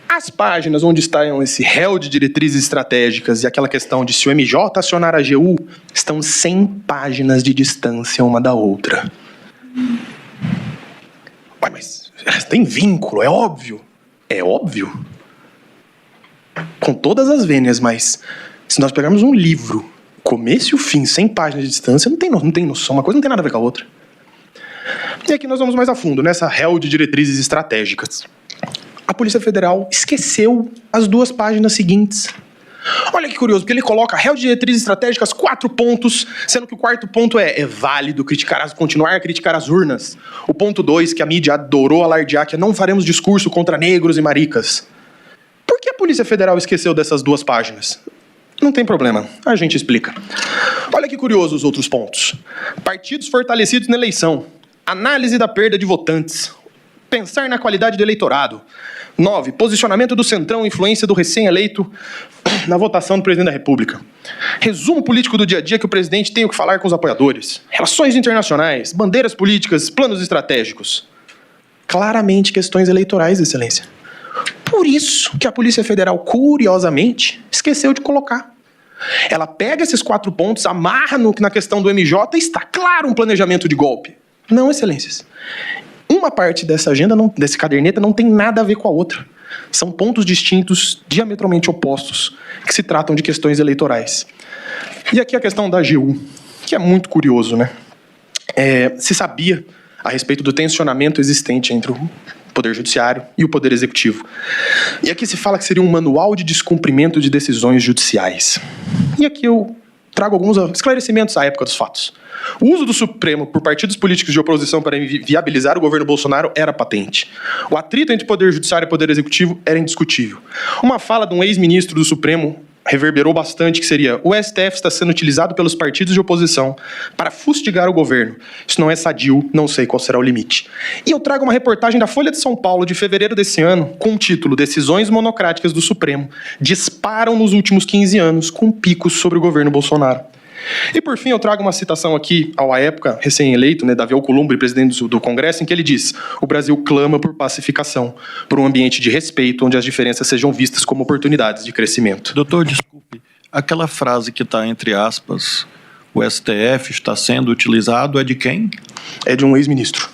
As páginas onde estão esse réu de diretrizes estratégicas e aquela questão de se o MJ acionar a AGU estão 100 páginas de distância uma da outra. Ué, mas tem vínculo, é óbvio. É óbvio. Com todas as vênias, mas se nós pegarmos um livro, começo e o fim, 100 páginas de distância, não tem noção, uma coisa não tem nada a ver com a outra. E aqui nós vamos mais a fundo, nessa réu de diretrizes estratégicas. A Polícia Federal esqueceu as 2 páginas seguintes. Olha que curioso, porque ele coloca réu de diretrizes estratégicas 4 pontos, sendo que o 4º ponto é válido continuar a criticar as urnas. O ponto 2, que a mídia adorou alardear, que é não faremos discurso contra negros e maricas. Por que a Polícia Federal esqueceu dessas 2 páginas? Não tem problema, a gente explica. Olha que curioso os outros pontos. Partidos fortalecidos na eleição. Análise da perda de votantes. Pensar na qualidade do eleitorado. 9. Posicionamento do Centrão, influência do recém-eleito na votação do presidente da República. Resumo político do dia a dia que o presidente tem o que falar com os apoiadores. Relações internacionais, bandeiras políticas, planos estratégicos. Claramente questões eleitorais, excelência. Por isso que a Polícia Federal, curiosamente, esqueceu de colocar. Ela pega esses 4 pontos, amarra na questão do MJ e está claro um planejamento de golpe. Não, excelências. Uma parte dessa agenda, desse caderneta, não tem nada a ver com a outra. São pontos distintos, diametralmente opostos, que se tratam de questões eleitorais. E aqui a questão da AGU, que é muito curioso, né? Se sabia a respeito do tensionamento existente entre o Poder Judiciário e o Poder Executivo. E aqui se fala que seria um manual de descumprimento de decisões judiciais. E aqui eu trago alguns esclarecimentos à época dos fatos. O uso do Supremo por partidos políticos de oposição para viabilizar o governo Bolsonaro era patente. O atrito entre Poder Judiciário e Poder Executivo era indiscutível. Uma fala de um ex-ministro do Supremo reverberou bastante, que seria: o STF está sendo utilizado pelos partidos de oposição para fustigar o governo. Isso não é sadio, não sei qual será o limite. E eu trago uma reportagem da Folha de São Paulo, de fevereiro desse ano, com o título: Decisões monocráticas do Supremo disparam nos últimos 15 anos com picos sobre o governo Bolsonaro. E por fim eu trago uma citação aqui ao, à época, recém-eleito, Davi Alcolumbre, presidente do Congresso, em que ele diz: o Brasil clama por pacificação, por um ambiente de respeito, onde as diferenças sejam vistas como oportunidades de crescimento. Doutor, desculpe, aquela frase que está entre aspas, o STF está sendo utilizado, é de quem? É de um ex-ministro,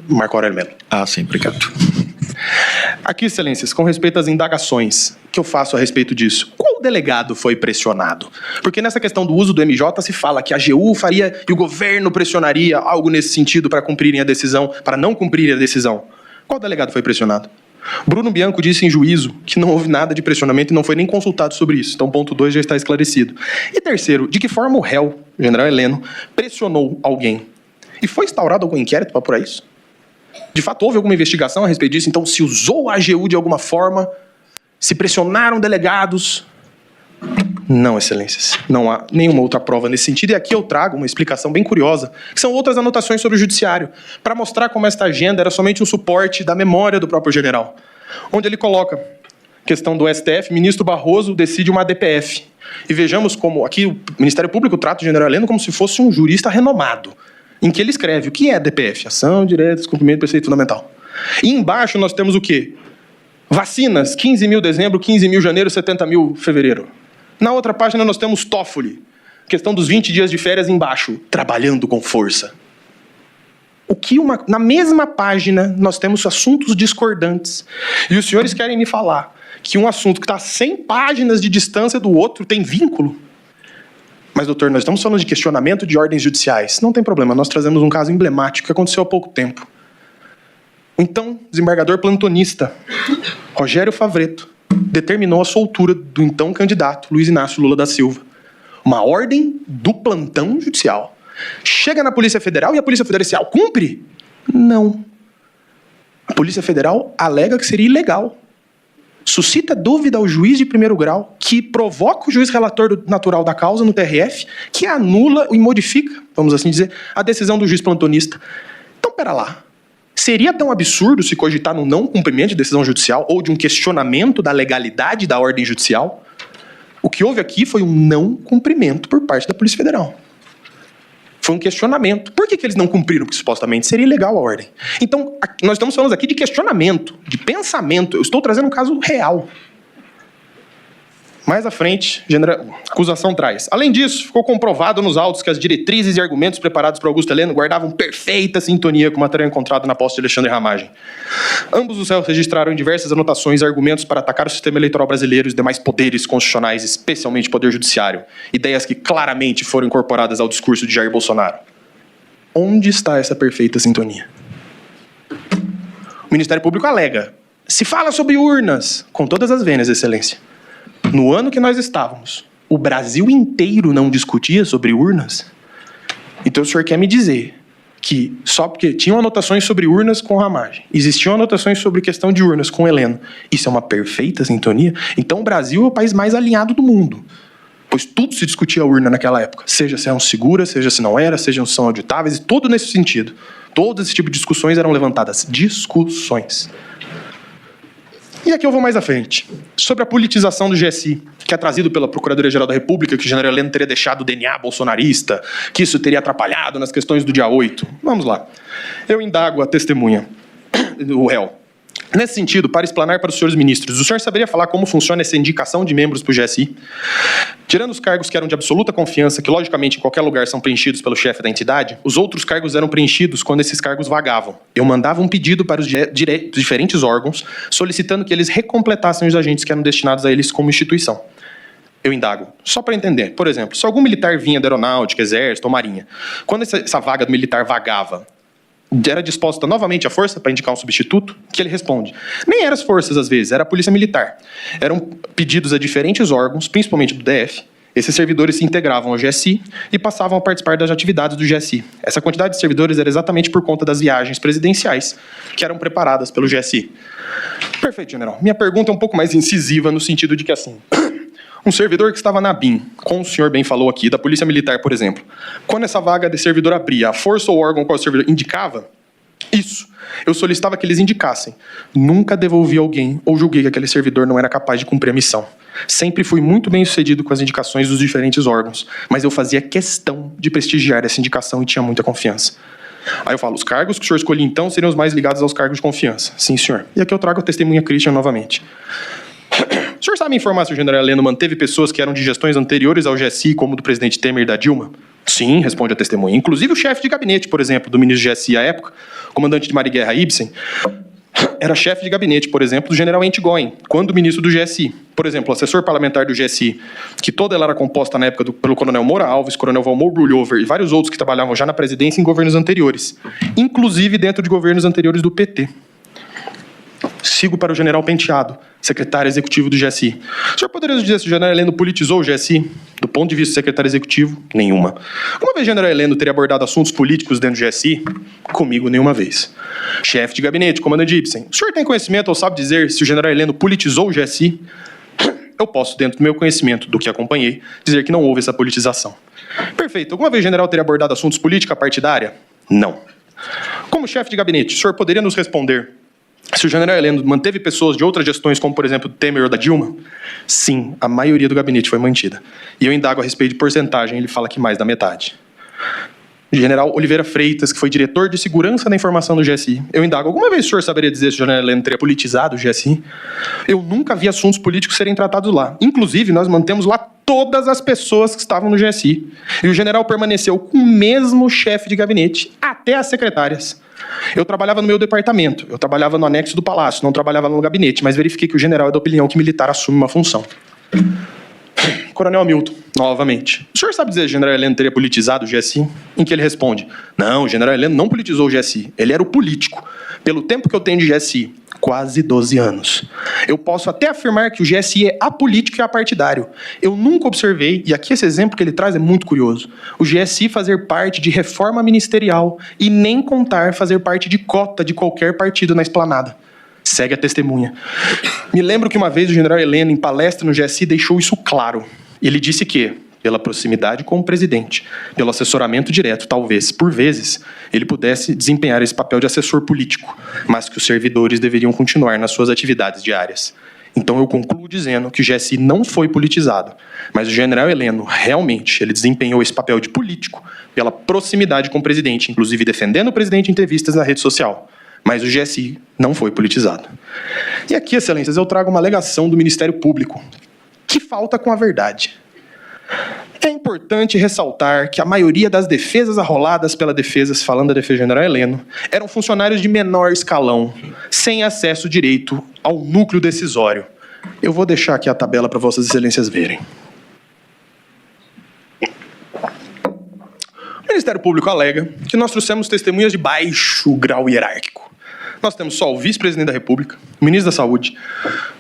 Marco Aurélio Mello. Ah, sim, obrigado. Aqui, excelências, com respeito às indagações que eu faço a respeito disso, qual delegado foi pressionado? Porque nessa questão do uso do MJ se fala que a AGU faria e o governo pressionaria algo nesse sentido para cumprirem a decisão, para não cumprirem a decisão. Qual delegado foi pressionado? Bruno Bianco disse em juízo que não houve nada de pressionamento e não foi nem consultado sobre isso. Então, ponto 2 já está esclarecido. E terceiro, de que forma o réu, o general Heleno, pressionou alguém? E foi instaurado algum inquérito para apurar isso? De fato, houve alguma investigação a respeito disso? Então, se usou a AGU de alguma forma? Se pressionaram delegados? Não, excelências. Não há nenhuma outra prova nesse sentido. E aqui eu trago uma explicação bem curiosa, que são outras anotações sobre o judiciário, para mostrar como esta agenda era somente um suporte da memória do próprio general. Onde ele coloca: questão do STF, ministro Barroso decide uma ADPF. E vejamos como aqui o Ministério Público trata o general Heleno como se fosse um jurista renomado, em que ele escreve o que é ADPF, ação direta, descumprimento do preceito fundamental. E embaixo nós temos o quê? Vacinas, 15 mil dezembro, 15 mil janeiro, 70 mil fevereiro. Na outra página nós temos Toffoli, questão dos 20 dias de férias embaixo, trabalhando com força. Na mesma página nós temos assuntos discordantes. E os senhores querem me falar que um assunto que está a 100 páginas de distância do outro tem vínculo? Mas, doutor, nós estamos falando de questionamento de ordens judiciais. Não tem problema, nós trazemos um caso emblemático que aconteceu há pouco tempo. O então desembargador plantonista, Rogério Favretto, determinou a soltura do então candidato Luiz Inácio Lula da Silva. Uma ordem do plantão judicial. Chega na Polícia Federal e a Polícia Federal cumpre? Não. A Polícia Federal alega que seria ilegal. Suscita dúvida ao juiz de primeiro grau, que provoca o juiz relator natural da causa no TRF, que anula e modifica, vamos assim dizer, a decisão do juiz plantonista. Então, pera lá. Seria tão absurdo se cogitar no não cumprimento de decisão judicial ou de um questionamento da legalidade da ordem judicial? O que houve aqui foi um não cumprimento por parte da Polícia Federal. Foi um questionamento. Por que eles não cumpriram? Porque supostamente seria ilegal a ordem. Então, nós estamos falando aqui de questionamento, de pensamento. Eu estou trazendo um caso real. Mais à frente, a acusação traz: além disso, ficou comprovado nos autos que as diretrizes e argumentos preparados por Augusto Heleno guardavam perfeita sintonia com o material encontrado na posse de Alexandre Ramagem. Ambos os réus registraram em diversas anotações argumentos para atacar o sistema eleitoral brasileiro e os demais poderes constitucionais, especialmente o poder judiciário, ideias que claramente foram incorporadas ao discurso de Jair Bolsonaro. Onde está essa perfeita sintonia? O Ministério Público alega: se fala sobre urnas, com todas as vênias, excelência. No ano que nós estávamos, o Brasil inteiro não discutia sobre urnas? Então o senhor quer me dizer que só porque tinham anotações sobre urnas com Ramagem, existiam anotações sobre questão de urnas com Heleno, isso é uma perfeita sintonia? Então o Brasil é o país mais alinhado do mundo, pois tudo se discutia a urna naquela época, seja se eram seguras, seja se não era, seja se são auditáveis, e tudo nesse sentido. Todo esse tipo de discussões eram levantadas. Discussões. E aqui eu vou mais à frente. Sobre a politização do GSI, que é trazido pela Procuradoria-Geral da República, que o general Heleno teria deixado o DNA bolsonarista, que isso teria atrapalhado nas questões do dia 8. Vamos lá. Eu indago a testemunha, o réu. Nesse sentido, para explanar para os senhores ministros, o senhor saberia falar como funciona essa indicação de membros para o GSI? Tirando os cargos que eram de absoluta confiança, que logicamente em qualquer lugar são preenchidos pelo chefe da entidade, os outros cargos eram preenchidos quando esses cargos vagavam. Eu mandava um pedido para os diferentes órgãos, solicitando que eles recompletassem os agentes que eram destinados a eles como instituição. Eu indago, só para entender. Por exemplo, se algum militar vinha da aeronáutica, exército ou marinha, quando essa vaga do militar vagava, era disposta novamente a força para indicar um substituto? Que ele responde: nem eram as forças, às vezes, era a polícia militar. Eram pedidos a diferentes órgãos, principalmente do DF. Esses servidores se integravam ao GSI e passavam a participar das atividades do GSI. Essa quantidade de servidores era exatamente por conta das viagens presidenciais que eram preparadas pelo GSI. Perfeito, general. Minha pergunta é um pouco mais incisiva no sentido de que, assim, Um servidor que estava na BIM, como o senhor bem falou aqui, da Polícia Militar, por exemplo, quando essa vaga de servidor abria, a força ou órgão qual o servidor indicava, isso, eu solicitava que eles indicassem. Nunca devolvi alguém ou julguei que aquele servidor não era capaz de cumprir a missão. Sempre fui muito bem sucedido com as indicações dos diferentes órgãos, mas eu fazia questão de prestigiar essa indicação e tinha muita confiança. Aí eu falo, os cargos que o senhor escolhe então seriam os mais ligados aos cargos de confiança. Sim, senhor. E aqui eu trago a testemunha Christian novamente. O senhor sabe me informar se o general Heleno manteve pessoas que eram de gestões anteriores ao GSI, como do presidente Temer e da Dilma? Sim, responde a testemunha. Inclusive o chefe de gabinete, por exemplo, do ministro do GSI à época, comandante de Marighella Ibsen, era chefe de gabinete, por exemplo, do general Entigoyen, quando ministro do GSI. Por exemplo, o assessor parlamentar do GSI, que toda ela era composta na época pelo coronel Moura Alves, coronel Valmor Brulhover e vários outros que trabalhavam já na presidência em governos anteriores, inclusive dentro de governos anteriores do PT. Sigo para o general Penteado, secretário executivo do GSI. O senhor poderia nos dizer se o general Heleno politizou o GSI? Do ponto de vista do secretário executivo, nenhuma. Uma vez o general Heleno teria abordado assuntos políticos dentro do GSI? Comigo, nenhuma vez. Chefe de gabinete, comandante Ibsen. O senhor tem conhecimento ou sabe dizer se o general Heleno politizou o GSI? Eu posso, dentro do meu conhecimento, do que acompanhei, dizer que não houve essa politização. Perfeito. Alguma vez o general teria abordado assuntos política partidária? Não. Como chefe de gabinete, o senhor poderia nos responder se o general Heleno manteve pessoas de outras gestões, como por exemplo do Temer ou da Dilma? Sim, a maioria do gabinete foi mantida. E eu indago a respeito de porcentagem, ele fala que mais da metade. O general Oliveira Freitas, que foi diretor de segurança da informação do GSI. Eu indago, alguma vez o senhor saberia dizer se o general Heleno teria politizado o GSI? Eu nunca vi assuntos políticos serem tratados lá. Inclusive, nós mantemos lá todas as pessoas que estavam no GSI. E o general permaneceu com o mesmo chefe de gabinete, até as secretárias. Eu trabalhava no meu departamento, eu trabalhava no anexo do palácio, não trabalhava no gabinete, mas verifiquei que o general é da opinião que militar assume uma função. Coronel Hamilton, novamente. O senhor sabe dizer se o general Heleno teria politizado o GSI? Em que ele responde, não, o general Heleno não politizou o GSI, ele era o político. Pelo tempo que eu tenho de GSI, quase 12 anos. Eu posso até afirmar que o GSI é apolítico e apartidário. Eu nunca observei, e aqui esse exemplo que ele traz é muito curioso, o GSI fazer parte de reforma ministerial e nem contar fazer parte de cota de qualquer partido na esplanada. Segue a testemunha. Me lembro que uma vez o general Heleno, em palestra no GSI, deixou isso claro. Ele disse que, pela proximidade com o presidente, pelo assessoramento direto, talvez, por vezes, ele pudesse desempenhar esse papel de assessor político, mas que os servidores deveriam continuar nas suas atividades diárias. Então eu concluo dizendo que o GSI não foi politizado, mas o general Heleno, realmente, ele desempenhou esse papel de político pela proximidade com o presidente, inclusive defendendo o presidente em entrevistas na rede social. Mas o GSI não foi politizado. E aqui, excelências, eu trago uma alegação do Ministério Público, que falta com a verdade. É importante ressaltar que a maioria das defesas arroladas pela defesa, falando da defesa do general Heleno, eram funcionários de menor escalão, sem acesso direito ao núcleo decisório. Eu vou deixar aqui a tabela para vossas excelências verem. O Ministério Público alega que nós trouxemos testemunhas de baixo grau hierárquico. Nós temos só o vice-presidente da República, o ministro da Saúde,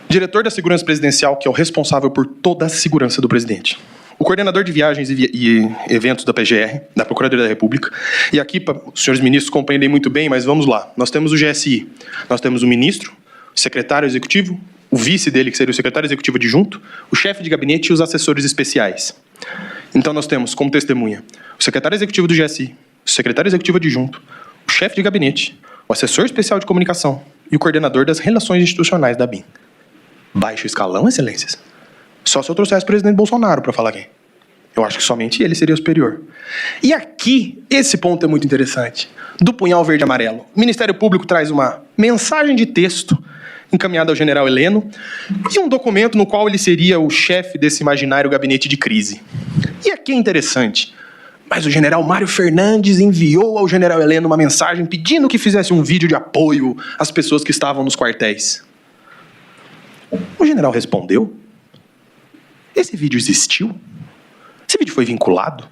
o diretor da Segurança Presidencial, que é o responsável por toda a segurança do presidente, o coordenador de viagens e eventos da PGR, da Procuradoria da República. E aqui, os senhores ministros compreendem muito bem, mas vamos lá. Nós temos o GSI, nós temos o ministro, o secretário executivo, o vice dele, que seria o secretário executivo adjunto, o chefe de gabinete e os assessores especiais. Então nós temos como testemunha o secretário executivo do GSI, o secretário executivo adjunto, o chefe de gabinete, o assessor especial de comunicação e o coordenador das relações institucionais da BIM. Baixo escalão, excelências? Só se eu trouxesse o presidente Bolsonaro para falar aqui. Eu acho que somente ele seria o superior. E aqui, esse ponto é muito interessante. Do punhal verde e amarelo, o Ministério Público traz uma mensagem de texto encaminhada ao general Heleno e um documento no qual ele seria o chefe desse imaginário gabinete de crise. E aqui é interessante. Mas o general Mário Fernandes enviou ao general Heleno uma mensagem pedindo que fizesse um vídeo de apoio às pessoas que estavam nos quartéis. O general respondeu. Esse vídeo existiu? Esse vídeo foi vinculado?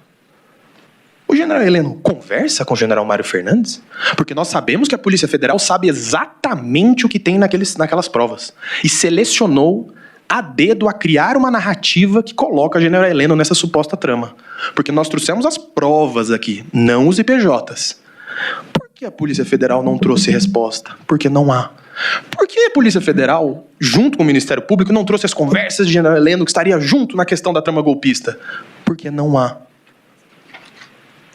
O general Heleno conversa com o general Mário Fernandes? Porque nós sabemos que a Polícia Federal sabe exatamente o que tem naquelas provas. E selecionou a dedo a criar uma narrativa que coloca o general Heleno nessa suposta trama. Porque nós trouxemos as provas aqui, não os IPJs. Por que a Polícia Federal não trouxe resposta? Porque não há. Por que a Polícia Federal, junto com o Ministério Público, não trouxe as conversas de general Heleno que estaria junto na questão da trama golpista? Porque não há.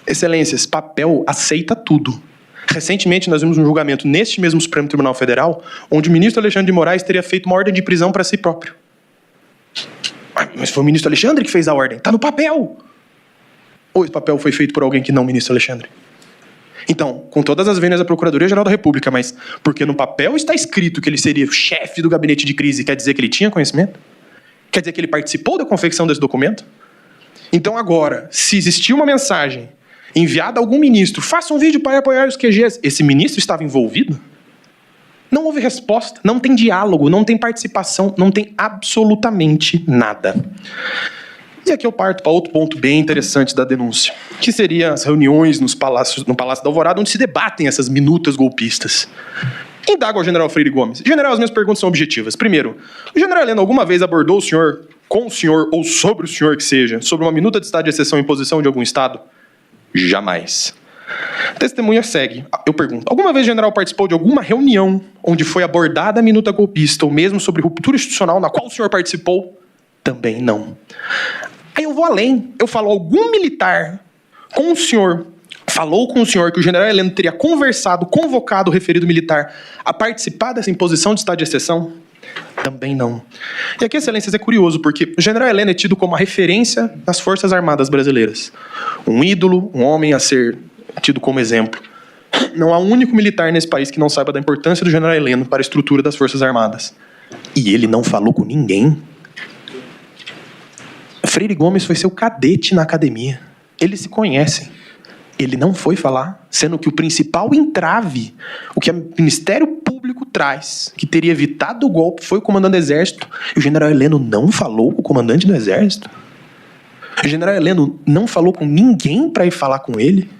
Excelências, papel aceita tudo. Recentemente, nós vimos um julgamento neste mesmo Supremo Tribunal Federal, onde o ministro Alexandre de Moraes teria feito uma ordem de prisão para si próprio. Mas foi o ministro Alexandre que fez a ordem. Está no papel. Ou esse papel foi feito por alguém que não o ministro Alexandre? Então, com todas as vênias da Procuradoria-Geral da República, mas porque no papel está escrito que ele seria o chefe do gabinete de crise, quer dizer que ele tinha conhecimento? Quer dizer que ele participou da confecção desse documento? Então agora, se existia uma mensagem enviada a algum ministro, faça um vídeo para apoiar os QGs, esse ministro estava envolvido? Não houve resposta, não tem diálogo, não tem participação, não tem absolutamente nada. E aqui eu parto para outro ponto bem interessante da denúncia, que seria as reuniões no Palácio da Alvorada, onde se debatem essas minutas golpistas. Indago ao general Freire Gomes. General, as minhas perguntas são objetivas. Primeiro, o general Heleno alguma vez abordou o senhor, com o senhor ou sobre o senhor que seja, sobre uma minuta de estado de exceção em posição de algum estado? Jamais. Testemunha segue. Eu pergunto, alguma vez o general participou de alguma reunião onde foi abordada a minuta golpista, ou mesmo sobre ruptura institucional na qual o senhor participou? Também não. Aí eu vou além. Eu falo, algum militar com o senhor, falou com o senhor que o general Heleno teria convocado o referido militar a participar dessa imposição de estado de exceção? Também não. E aqui, excelências, é curioso, porque o general Heleno é tido como a referência das Forças Armadas brasileiras. Um ídolo, um homem a ser tido como exemplo. Não há um único militar nesse país que não saiba da importância do general Heleno para a estrutura das Forças Armadas. E ele não falou com ninguém. Freire Gomes foi seu cadete na academia. Eles se conhecem. Ele não foi falar, sendo que o principal entrave, o que o Ministério Público traz, que teria evitado o golpe, foi o comandante do Exército. E o general Heleno não falou com o comandante do Exército. O general Heleno não falou com ninguém para ir falar com ele.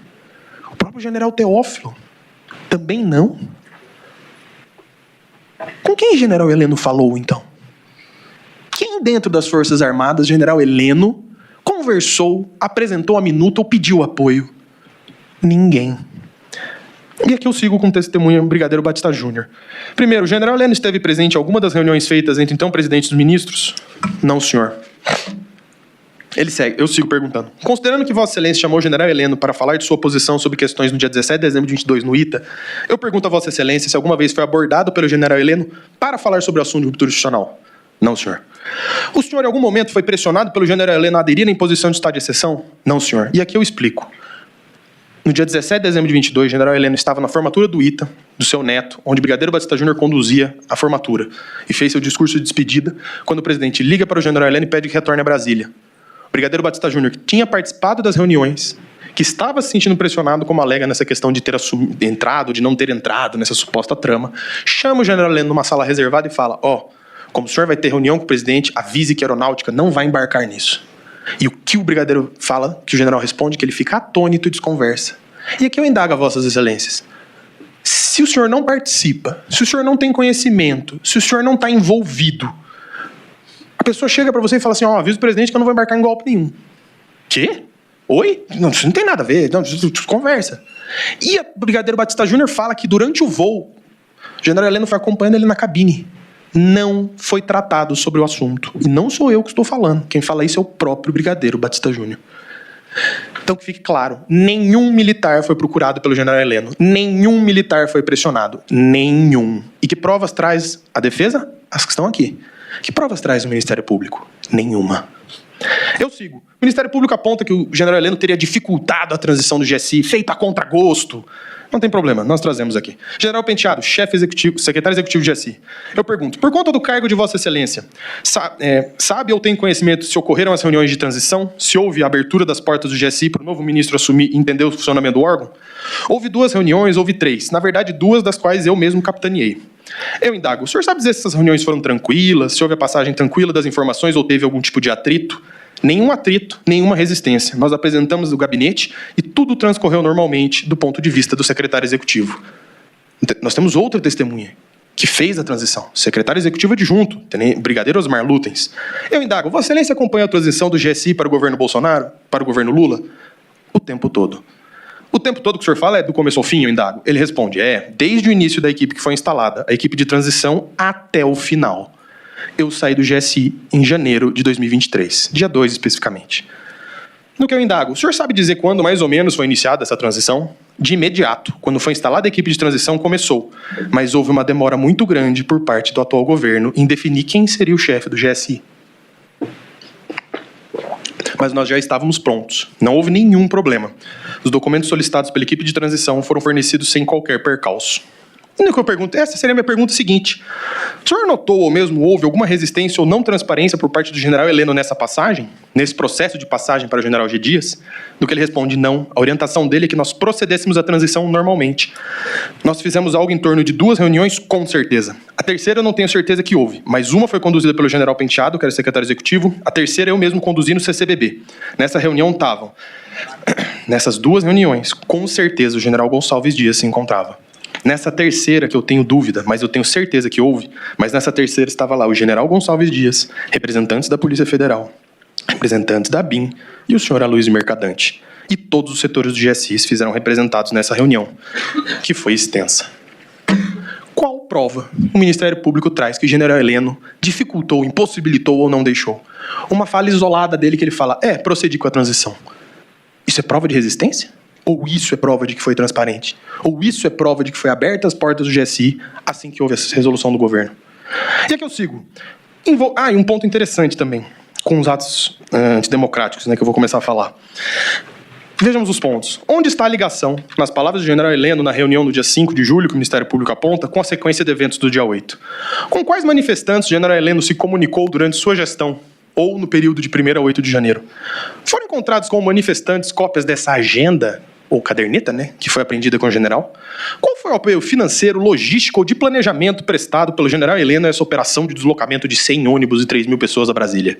O próprio general Teófilo também não. Com quem o general Heleno falou, então? Quem dentro das Forças Armadas, general Heleno, conversou, apresentou a minuta ou pediu apoio? Ninguém. E aqui eu sigo com o testemunho Brigadeiro Batista Júnior. Primeiro, o general Heleno esteve presente em alguma das reuniões feitas entre então presidentes dos ministros? Não, senhor. Ele segue, eu sigo perguntando. Considerando que Vossa Excelência chamou o general Heleno para falar de sua posição sobre questões no dia 17 de dezembro de 22 no ITA, eu pergunto a Vossa Excelência se alguma vez foi abordado pelo general Heleno para falar sobre o assunto de ruptura institucional? Não, senhor. O senhor em algum momento foi pressionado pelo general Heleno a aderir à imposição de estado de exceção? Não, senhor. E aqui eu explico. No dia 17 de dezembro de 22, o general Heleno estava na formatura do ITA, do seu neto, onde o Brigadeiro Batista Júnior conduzia a formatura, e fez seu discurso de despedida, quando o presidente liga para o general Heleno e pede que retorne a Brasília. O Brigadeiro Batista Júnior, que tinha participado das reuniões, que estava se sentindo pressionado, como alega nessa questão de ter entrado, de não ter entrado nessa suposta trama, chama o general Heleno numa sala reservada e fala, como o senhor vai ter reunião com o presidente, avise que a aeronáutica não vai embarcar nisso. E o que o brigadeiro fala, que o general responde, que ele fica atônito e desconversa. E aqui eu indago a Vossas Excelências. Se o senhor não participa, se o senhor não tem conhecimento, se o senhor não está envolvido, a pessoa chega para você e fala assim, avisa o presidente que eu não vou embarcar em golpe nenhum. Quê? Oi? Não, isso não tem nada a ver, não, conversa. E o Brigadeiro Batista Júnior fala que durante o voo, o general Heleno foi acompanhando ele na cabine. Não foi tratado sobre o assunto. E não sou eu que estou falando. Quem fala isso é o próprio Brigadeiro Batista Júnior. Então que fique claro, nenhum militar foi procurado pelo general Heleno. Nenhum militar foi pressionado. Nenhum. E que provas traz a defesa? As que estão aqui. Que provas traz o Ministério Público? Nenhuma. Eu sigo. O Ministério Público aponta que o general Heleno teria dificultado a transição do GSI, feito a contragosto. Não tem problema, nós trazemos aqui. General Penteado, chefe executivo, secretário executivo de GSI. Eu pergunto, por conta do cargo de Vossa Excelência, sabe ou tem conhecimento se ocorreram as reuniões de transição? Se houve a abertura das portas do GSI para o novo ministro assumir e entender o funcionamento do órgão? Houve 2 reuniões, houve 3. Na verdade, 2 das quais eu mesmo capitaneei. Eu indago, o senhor sabe dizer se essas reuniões foram tranquilas, se houve a passagem tranquila das informações ou teve algum tipo de atrito? Nenhum atrito, nenhuma resistência. Nós apresentamos o gabinete e tudo transcorreu normalmente do ponto de vista do secretário executivo. Nós temos outra testemunha que fez a transição. Secretário executivo adjunto, Brigadeiro Osmar Lutens. Eu indago, Vossa Excelência acompanha a transição do GSI para o governo Bolsonaro, para o governo Lula? O tempo todo. O tempo todo que o senhor fala é do começo ao fim, eu indago. Ele responde, desde o início da equipe que foi instalada, a equipe de transição até o final. Eu saí do GSI em janeiro de 2023, dia 2 especificamente. No que eu indago, o senhor sabe dizer quando mais ou menos foi iniciada essa transição? De imediato, quando foi instalada a equipe de transição, começou. Mas houve uma demora muito grande por parte do atual governo em definir quem seria o chefe do GSI. Mas nós já estávamos prontos. Não houve nenhum problema. Os documentos solicitados pela equipe de transição foram fornecidos sem qualquer percalço. E o que eu pergunto, essa seria a minha pergunta seguinte. O senhor notou ou mesmo houve alguma resistência ou não transparência por parte do general Heleno nessa passagem? Nesse processo de passagem para o general G. Dias? Do que ele responde, não. A orientação dele é que nós procedêssemos à transição normalmente. Nós fizemos algo em torno de 2 reuniões, com certeza. A terceira eu não tenho certeza que houve, mas uma foi conduzida pelo general Penteado, que era secretário executivo. A terceira eu mesmo conduzi no CCBB. Nessa reunião estavam. Nessas 2 reuniões, com certeza o general Gonçalves Dias se encontrava. Nessa terceira, que eu tenho dúvida, mas eu tenho certeza que houve, mas nessa terceira estava lá o general Gonçalves Dias, representantes da Polícia Federal, representantes da BIM e o senhor Aloysio Mercadante. E todos os setores do GSI fizeram representados nessa reunião, que foi extensa. Qual prova o Ministério Público traz que o general Heleno dificultou, impossibilitou ou não deixou? Uma fala isolada dele que ele fala, procedi com a transição. Isso é prova de resistência? Ou isso é prova de que foi transparente? Ou isso é prova de que foi aberta as portas do GSI assim que houve essa resolução do governo? E aqui eu sigo. E um ponto interessante também, com os atos antidemocráticos, que eu vou começar a falar. Vejamos os pontos. Onde está a ligação, nas palavras do general Heleno, na reunião do dia 5 de julho, que o Ministério Público aponta, com a sequência de eventos do dia 8? Com quais manifestantes o general Heleno se comunicou durante sua gestão, ou no período de 1º a 8 de janeiro? Foram encontrados com manifestantes cópias dessa agenda, ou caderneta, que foi apreendida com o general? Qual foi o apoio financeiro, logístico ou de planejamento prestado pelo general Heleno a essa operação de deslocamento de 100 ônibus e 3.000 pessoas a Brasília?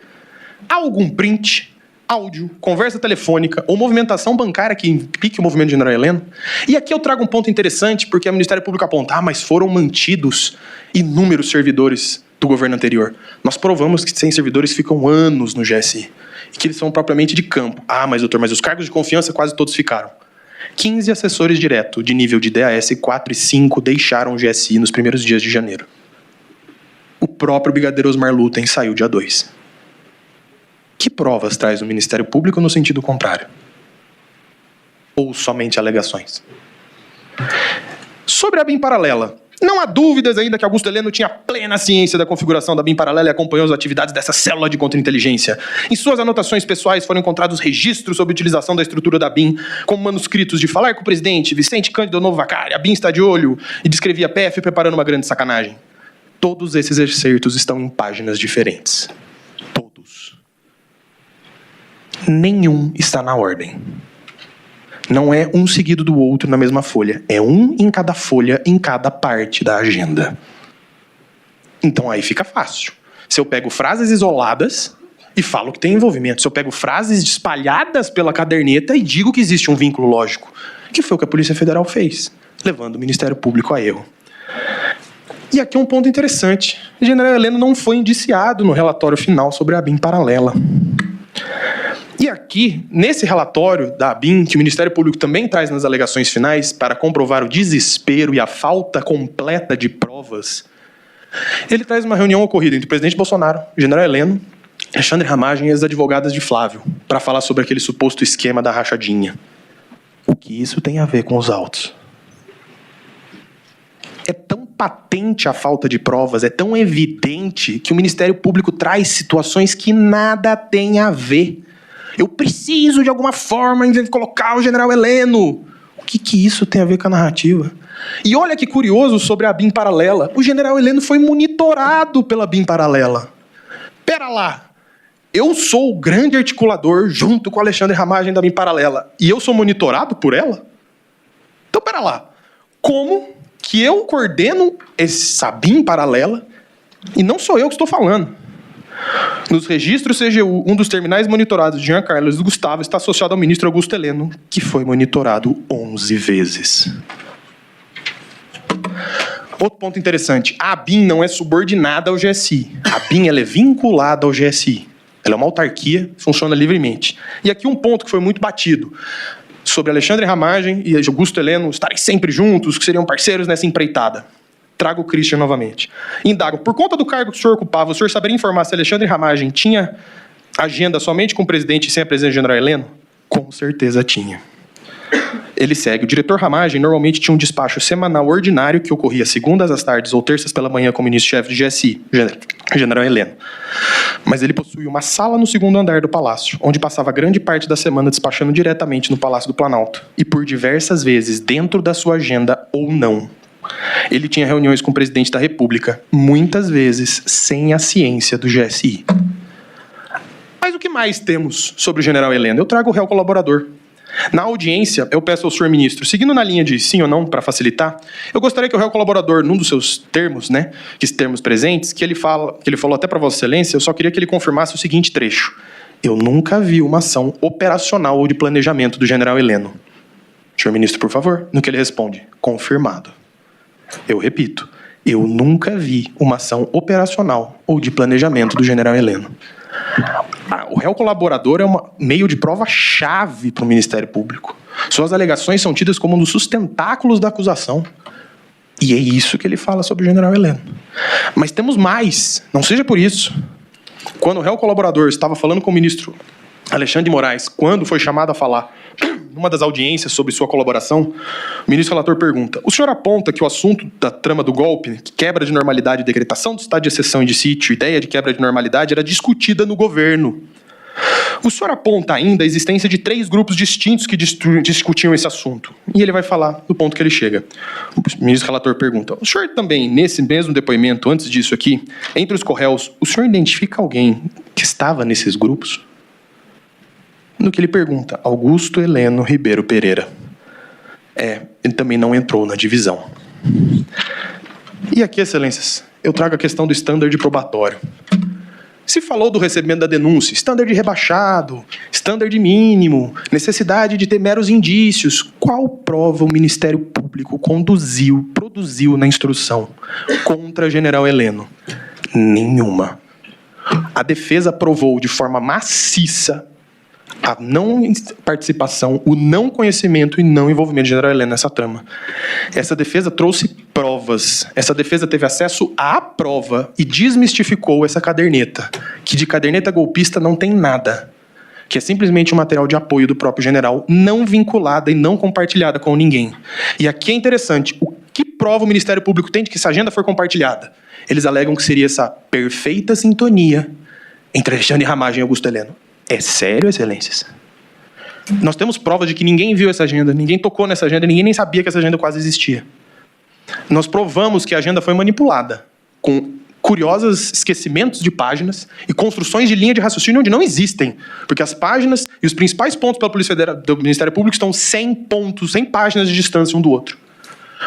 Há algum print, áudio, conversa telefônica ou movimentação bancária que implique o movimento do general Heleno? E aqui eu trago um ponto interessante, porque o Ministério Público aponta, mas foram mantidos inúmeros servidores do governo anterior. Nós provamos que 100 servidores ficam anos no GSI, e que eles são propriamente de campo. Mas doutor, mas os cargos de confiança quase todos ficaram. 15 assessores direto, de nível de DAS 4 e 5, deixaram o GSI nos primeiros dias de janeiro. O próprio brigadeiro Osmar Lutem saiu dia 2. Que provas traz o Ministério Público no sentido contrário? Ou somente alegações? Sobre a BIM paralela, não há dúvidas ainda que Augusto Heleno tinha plena ciência da configuração da BIM paralela e acompanhou as atividades dessa célula de contra-inteligência. Em suas anotações pessoais foram encontrados registros sobre a utilização da estrutura da BIM, como manuscritos de falar com o presidente, Vicente Cândido Novo Vacari, a BIM está de olho, e descrevia a PF preparando uma grande sacanagem. Todos esses excertos estão em páginas diferentes. Todos. Nenhum está na ordem. Não é um seguido do outro na mesma folha. É um em cada folha, em cada parte da agenda. Então aí fica fácil. Se eu pego frases isoladas e falo que tem envolvimento. Se eu pego frases espalhadas pela caderneta e digo que existe um vínculo lógico. Que foi o que a Polícia Federal fez, levando o Ministério Público a erro. E aqui é um ponto interessante. O general Heleno não foi indiciado no relatório final sobre a BIM paralela. E aqui, nesse relatório da ABIN, que o Ministério Público também traz nas alegações finais para comprovar o desespero e a falta completa de provas, ele traz uma reunião ocorrida entre o presidente Bolsonaro, o general Heleno, Alexandre Ramagem e as advogadas de Flávio, para falar sobre aquele suposto esquema da rachadinha. O que isso tem a ver com os autos? É tão patente a falta de provas, é tão evidente que o Ministério Público traz situações que nada tem a ver. Eu preciso, de alguma forma, colocar o general Heleno. O que isso tem a ver com a narrativa? E olha que curioso sobre a BIM paralela. O general Heleno foi monitorado pela BIM paralela. Pera lá. Eu sou o grande articulador, junto com o Alexandre Ramagem, da BIM paralela. E eu sou monitorado por ela? Então, pera lá. Como que eu coordeno essa BIM paralela e não sou eu que estou falando? Nos registros CGU, um dos terminais monitorados de Jean Carlos Gustavo está associado ao ministro Augusto Heleno, que foi monitorado 11 vezes. Outro ponto interessante, a ABIN não é subordinada ao GSI. A ABIN ela é vinculada ao GSI. Ela é uma autarquia, funciona livremente. E aqui um ponto que foi muito batido. sobre Alexandre Ramagem e Augusto Heleno estarem sempre juntos, que seriam parceiros nessa empreitada. Trago o Christian novamente. Indago, por conta do cargo que o senhor ocupava, o senhor saberia informar se Alexandre Ramagem tinha agenda somente com o presidente e sem a presença do general Heleno? Com certeza tinha. Ele segue. O diretor Ramagem normalmente tinha um despacho semanal ordinário que ocorria segundas às tardes ou terças pela manhã com o ministro-chefe de GSI, general Heleno. Mas ele possuía uma sala no segundo andar do palácio, onde passava grande parte da semana despachando diretamente no Palácio do Planalto. E por diversas vezes, dentro da sua agenda ou não. Ele tinha reuniões com o presidente da República, muitas vezes sem a ciência do GSI. Mas o que mais temos sobre o general Heleno? Eu trago o réu colaborador. Na audiência, eu peço ao senhor ministro, seguindo na linha de sim ou não, para facilitar, eu gostaria que o réu colaborador, num dos seus termos, que termos presentes, que ele falou até para Vossa Excelência, eu só queria que ele confirmasse o seguinte trecho. Eu nunca vi uma ação operacional ou de planejamento do general Heleno. Senhor ministro, por favor. No que ele responde, confirmado. Eu repito, eu nunca vi uma ação operacional ou de planejamento do general Heleno. O réu colaborador é um meio de prova-chave para o Ministério Público. Suas alegações são tidas como um dos sustentáculos da acusação. E é isso que ele fala sobre o general Heleno. Mas temos mais, não seja por isso. Quando o réu colaborador estava falando com o ministro Alexandre de Moraes, quando foi chamado a falar numa das audiências sobre sua colaboração, o ministro relator pergunta, o senhor aponta que o assunto da trama do golpe, que quebra de normalidade e decretação do estado de exceção e de sítio, ideia de quebra de normalidade, era discutida no governo. O senhor aponta ainda a existência de 3 grupos distintos que discutiam esse assunto. E ele vai falar do ponto que ele chega. O ministro relator pergunta, o senhor também, nesse mesmo depoimento, antes disso aqui, entre os corréus, o senhor identifica alguém que estava nesses grupos? No que ele pergunta, Augusto Heleno Ribeiro Pereira. Ele também não entrou na divisão. E aqui, excelências, eu trago a questão do standard probatório. Se falou do recebimento da denúncia, standard rebaixado, standard mínimo, necessidade de ter meros indícios. Qual prova o Ministério Público produziu na instrução contra general Heleno? Nenhuma. A defesa provou de forma maciça a não participação, o não conhecimento e não envolvimento de general Heleno nessa trama. Essa defesa trouxe provas. Essa defesa teve acesso à prova e desmistificou essa caderneta, que de caderneta golpista não tem nada, que é simplesmente um material de apoio do próprio general, não vinculada e não compartilhada com ninguém. E aqui é interessante, o que prova o Ministério Público tem de que essa agenda foi compartilhada? Eles alegam que seria essa perfeita sintonia entre Alexandre Ramagem e Augusto Heleno. É sério, excelências? Nós temos provas de que ninguém viu essa agenda, ninguém tocou nessa agenda, ninguém nem sabia que essa agenda quase existia. Nós provamos que a agenda foi manipulada, com curiosos esquecimentos de páginas e construções de linha de raciocínio onde não existem, porque as páginas e os principais pontos pela Polícia Federal, do Ministério Público estão 100 pontos, 100 páginas de distância um do outro.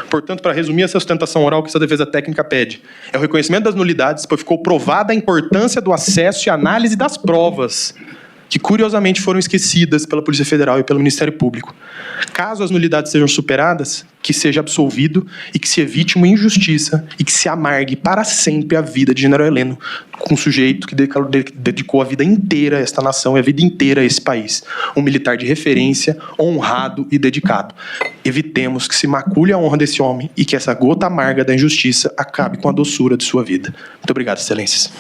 Portanto, para resumir essa sustentação oral que essa defesa técnica pede, é o reconhecimento das nulidades, pois ficou provada a importância do acesso e análise das provas, que curiosamente foram esquecidas pela Polícia Federal e pelo Ministério Público. Caso as nulidades sejam superadas, que seja absolvido e que se evite uma injustiça e que se amargue para sempre a vida de general Heleno, um sujeito que dedicou a vida inteira a esta nação e a vida inteira a esse país. Um militar de referência, honrado e dedicado. Evitemos que se macule a honra desse homem e que essa gota amarga da injustiça acabe com a doçura de sua vida. Muito obrigado, excelências.